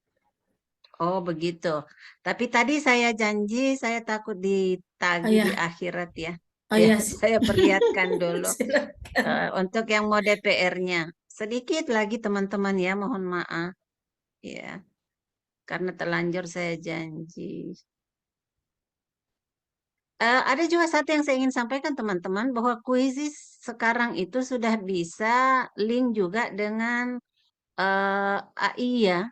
Oh, begitu. Tapi tadi saya janji saya takut Oh ditagih di ya, akhirat ya. oh Ya, ya, saya perlihatkan dulu. silakan. Untuk yang mode PR-nya. Sedikit lagi teman-teman ya, mohon maaf. Ya, karena terlanjur saya janji. Ada juga satu yang saya ingin sampaikan teman-teman, bahwa kuisis sekarang itu sudah bisa link juga dengan AI ya.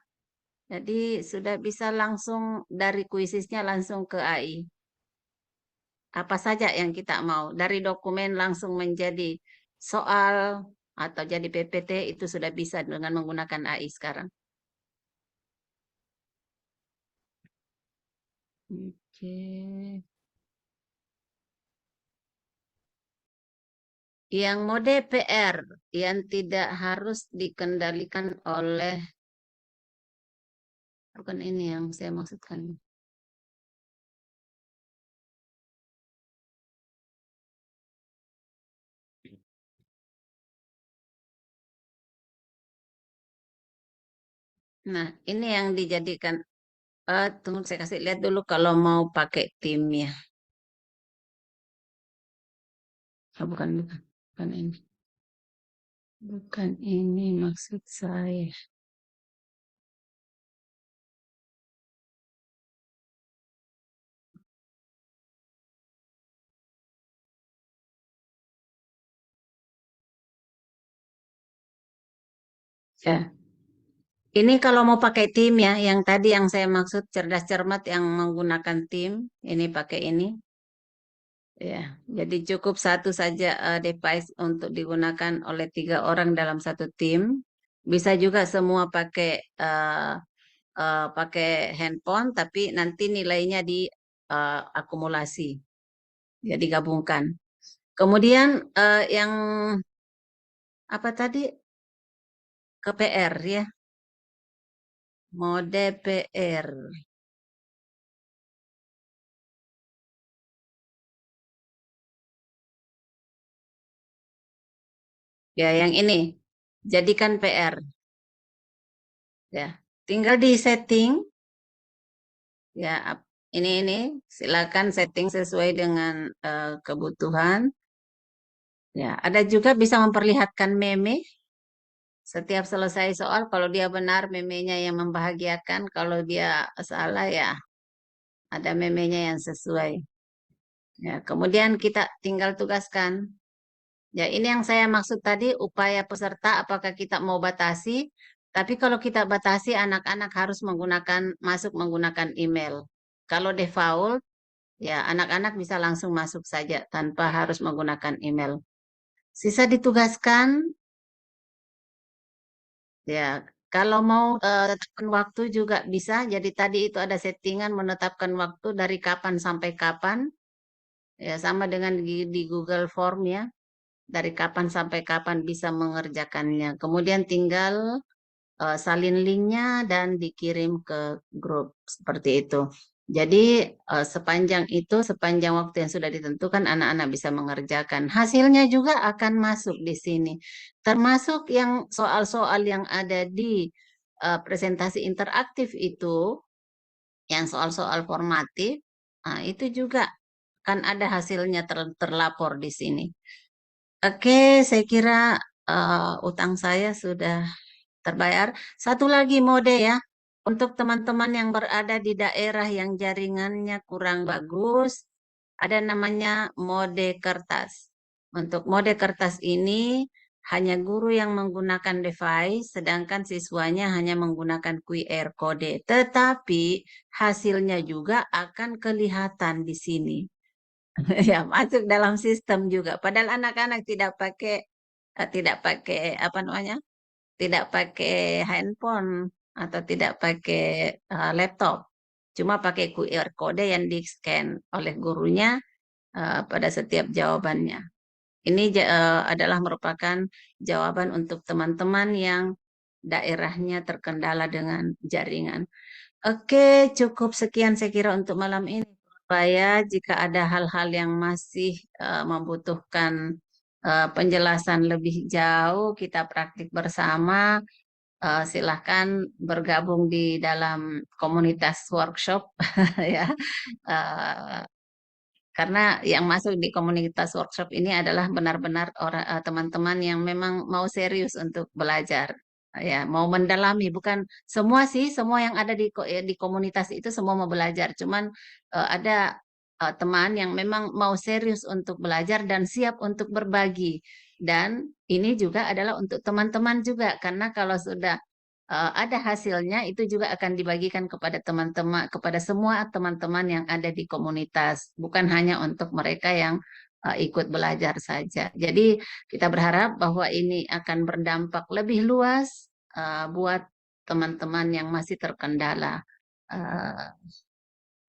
Jadi sudah bisa langsung dari kuisisnya langsung ke AI. Apa saja yang kita mau. Dari dokumen langsung menjadi soal atau jadi PPT itu sudah bisa dengan menggunakan AI sekarang. Oke. Yang mode PR yang tidak harus dikendalikan oleh, bukan ini yang saya maksudkan. Nah, ini yang dijadikan, tunggu saya kasih lihat dulu kalau mau pakai tim ya. Bukan ini. Bukan ini maksud saya. Ya, ini kalau mau pakai tim ya, yang tadi yang saya maksud cerdas cermat yang menggunakan tim, ini pakai ini. Ya, jadi cukup satu saja device untuk digunakan oleh 3 orang dalam satu tim. Bisa juga semua pakai pakai handphone, tapi nanti nilainya di akumulasi, jadi gabungkan. Kemudian yang apa tadi ke PR ya, mode PR. Ya, yang ini jadikan PR. Ya, tinggal di setting. Ya, ini silakan setting sesuai dengan kebutuhan. Ya, ada juga bisa memperlihatkan meme. Setiap selesai soal, kalau dia benar memenya yang membahagiakan, kalau dia salah ya ada memenya yang sesuai. Ya, kemudian kita tinggal tugaskan. Ya, ini yang saya maksud tadi, upaya peserta apakah kita mau batasi, tapi kalau kita batasi anak-anak harus masuk menggunakan email. Kalau default, ya anak-anak bisa langsung masuk saja tanpa harus menggunakan email. Sisa ditugaskan, ya kalau mau tetapkan waktu juga bisa. Jadi tadi itu ada settingan menetapkan waktu dari kapan sampai kapan, ya sama dengan di Google Form ya. Dari kapan sampai kapan bisa mengerjakannya. Kemudian tinggal salin linknya dan dikirim ke grup seperti itu. Jadi sepanjang waktu yang sudah ditentukan anak-anak bisa mengerjakan. Hasilnya juga akan masuk di sini. Termasuk yang soal-soal yang ada di presentasi interaktif itu, yang soal-soal formatif, nah, itu juga kan ada hasilnya terlapor di sini. Oke, saya kira utang saya sudah terbayar. Satu lagi mode ya, untuk teman-teman yang berada di daerah yang jaringannya kurang bagus, ada namanya mode kertas. Untuk mode kertas ini hanya guru yang menggunakan device, sedangkan siswanya hanya menggunakan QR kode. Tetapi hasilnya juga akan kelihatan di sini. Ya, masuk dalam sistem juga. Padahal anak-anak tidak pakai apa namanya? Tidak pakai handphone atau tidak pakai laptop. Cuma pakai QR kode yang di-scan oleh gurunya pada setiap jawabannya. Ini adalah merupakan jawaban untuk teman-teman yang daerahnya terkendala dengan jaringan. Oke, cukup sekian saya kira untuk malam ini. Supaya jika ada hal-hal yang masih membutuhkan penjelasan lebih jauh, kita praktik bersama, silahkan bergabung di dalam komunitas workshop ya. Eh, karena yang masuk di komunitas workshop ini adalah benar-benar teman-teman yang memang mau serius untuk belajar, ya, mau mendalami. Bukan semua sih, semua yang ada di komunitas itu semua mau belajar. Cuman ada teman yang memang mau serius untuk belajar dan siap untuk berbagi. Dan ini juga adalah untuk teman-teman juga, karena kalau sudah ada hasilnya itu juga akan dibagikan kepada teman-teman, kepada semua teman-teman yang ada di komunitas, bukan hanya untuk mereka yang ikut belajar saja. Jadi kita berharap bahwa ini akan berdampak lebih luas buat teman-teman yang masih terkendala, uh,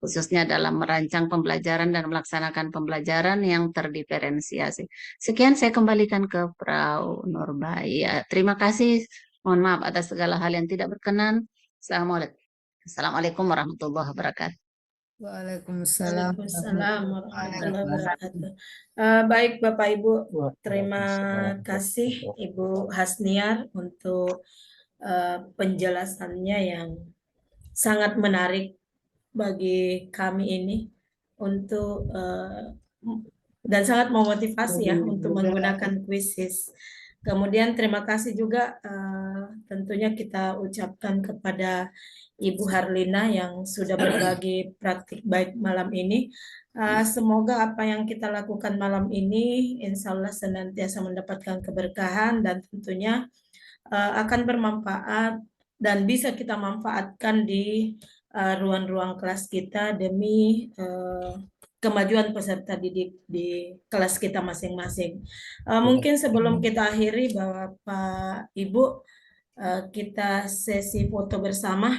khususnya dalam merancang pembelajaran dan melaksanakan pembelajaran yang terdiferensiasi. Sekian saya kembalikan ke Frau Nurbaya. Terima kasih. Mohon maaf atas segala hal yang tidak berkenan. Assalamualaikum warahmatullahi wabarakatuh. Waalaikumsalam Waalaikumsalam warahmatullahi warahmatullahi wabarakatuh. wabarakatuh. Baik Bapak Ibu, terima kasih Ibu Hasniar untuk penjelasannya yang sangat menarik bagi kami ini untuk dan sangat memotivasi ya untuk menggunakan quizzes. Kemudian terima kasih juga tentunya kita ucapkan kepada Ibu Harlina yang sudah berbagi praktik baik malam ini. Semoga apa yang kita lakukan malam ini insya Allah senantiasa mendapatkan keberkahan dan tentunya akan bermanfaat dan bisa kita manfaatkan di ruang-ruang kelas kita demi kemajuan peserta didik di kelas kita masing-masing. Mungkin sebelum kita akhiri Bapak Ibu, kita sesi foto bersama.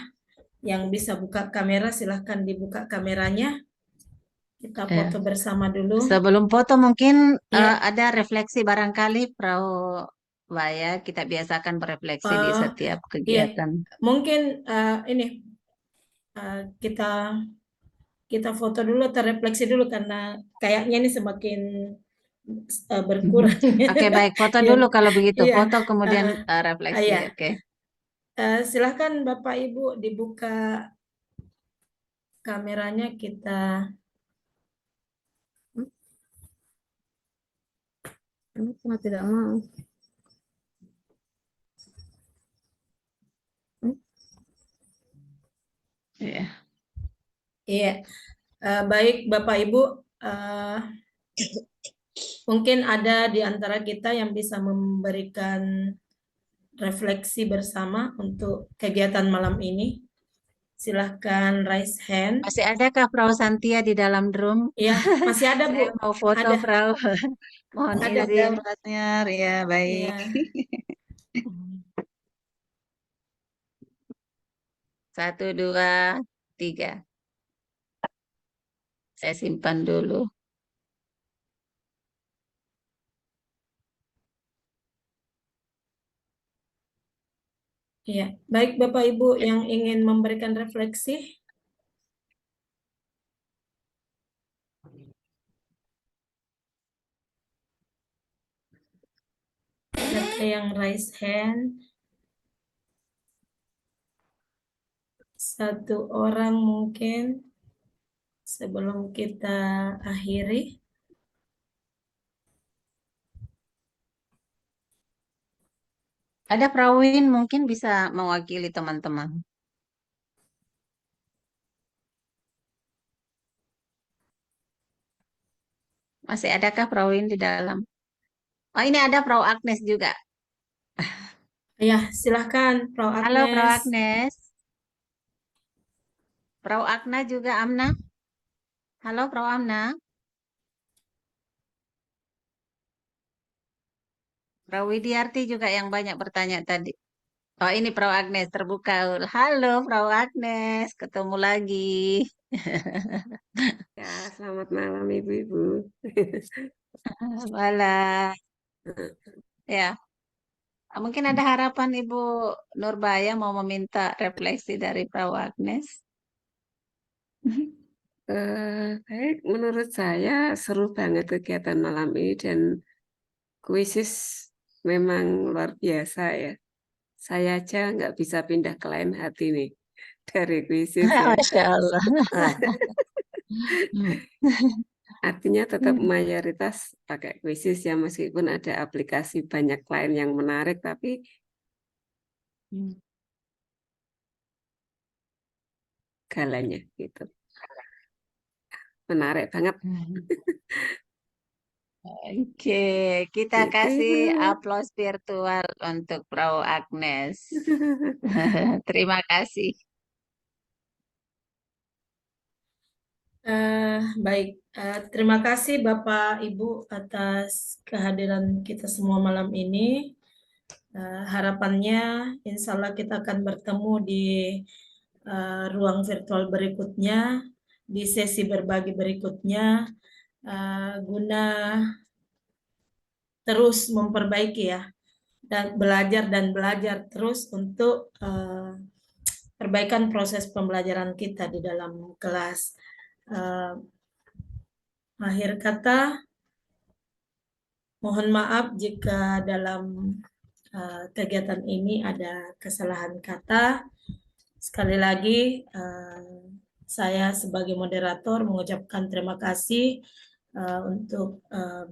Yang bisa buka kamera silahkan dibuka kameranya. Kita foto bersama dulu. Sebelum foto mungkin Iya. ada refleksi barangkali, Frau Baya, kita biasakan berefleksi di setiap Iya, kegiatan. mungkin ini kita foto dulu, terrefleksi dulu karena kayaknya ini semakin berkurang. Oke, baik, foto Iya. dulu kalau begitu. Iya. Foto kemudian refleksi. Iya. Oke. Silahkan Bapak Ibu dibuka kameranya, kita Kenapa tidak mau? Iya. Iya. Baik Bapak Ibu, mungkin ada di antara kita yang bisa memberikan refleksi bersama untuk kegiatan malam ini. Silahkan raise hand. Masih adakah Frau Santia di dalam room? Iya, masih ada Bu. Saya mau foto, Ada. Frau. Mohon Ada, izin. Mbak Hasniar, ya baik. Iya. 1, 2, 3. Saya simpan dulu. Iya, baik Bapak Ibu yang ingin memberikan refleksi. Siapa yang raise hand? 1 orang mungkin sebelum kita akhiri. Ada Prawin mungkin bisa mewakili teman-teman. Masih adakah Prawin di dalam? Oh, ini ada Frau Agnes juga. Ya, silahkan Frau Agnes. Halo Frau Agnes. Frau Agna juga, Amna. Halo Frau Amna. Frau Widiarti juga yang banyak bertanya tadi. Oh, ini Frau Agnes terbuka. Halo Frau Agnes, ketemu lagi. Ya, selamat malam Ibu-Ibu. Malam. Ya. Mungkin ada harapan Ibu Nurbaya mau meminta refleksi dari Frau Agnes. Baik, menurut saya seru banget kegiatan malam ini dan kuisis memang luar biasa ya. Saya aja nggak bisa pindah ke lain hati nih dari kuisis ya. Masya Allah. Artinya tetap mayoritas pakai kuisis ya, meskipun ada aplikasi banyak lain yang menarik, tapi galanya gitu. Menarik banget. Oke, kita Gitu, kasih Ibu. aplaus virtual untuk Frau Agnes. Terima kasih. Baik, terima kasih Bapak Ibu atas kehadiran kita semua malam ini. Harapannya insya Allah kita akan bertemu di ruang virtual berikutnya, di sesi berbagi berikutnya, guna terus memperbaiki ya, dan belajar terus untuk perbaikan proses pembelajaran kita di dalam kelas. Akhir kata, mohon maaf jika dalam kegiatan ini ada kesalahan kata. Sekali lagi, saya sebagai moderator mengucapkan terima kasih untuk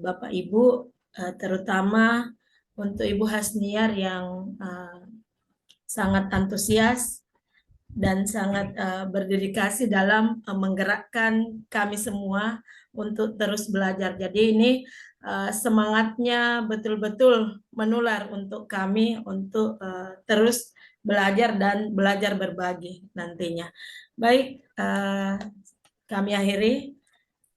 Bapak Ibu, terutama untuk Ibu Hasniar yang sangat antusias dan sangat berdedikasi dalam menggerakkan kami semua untuk terus belajar. Jadi ini semangatnya betul-betul menular untuk kami untuk terus belajar dan belajar berbagi nantinya. Baik, kami akhiri.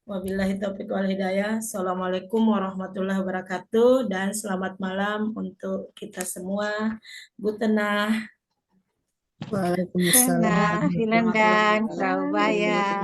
Wabillahi taufiq wal hidayah. Assalamualaikum warahmatullahi wabarakatuh dan selamat malam untuk kita semua. Gute Nacht. Waalaikumsalam. Vielen Dank, Frau Baya.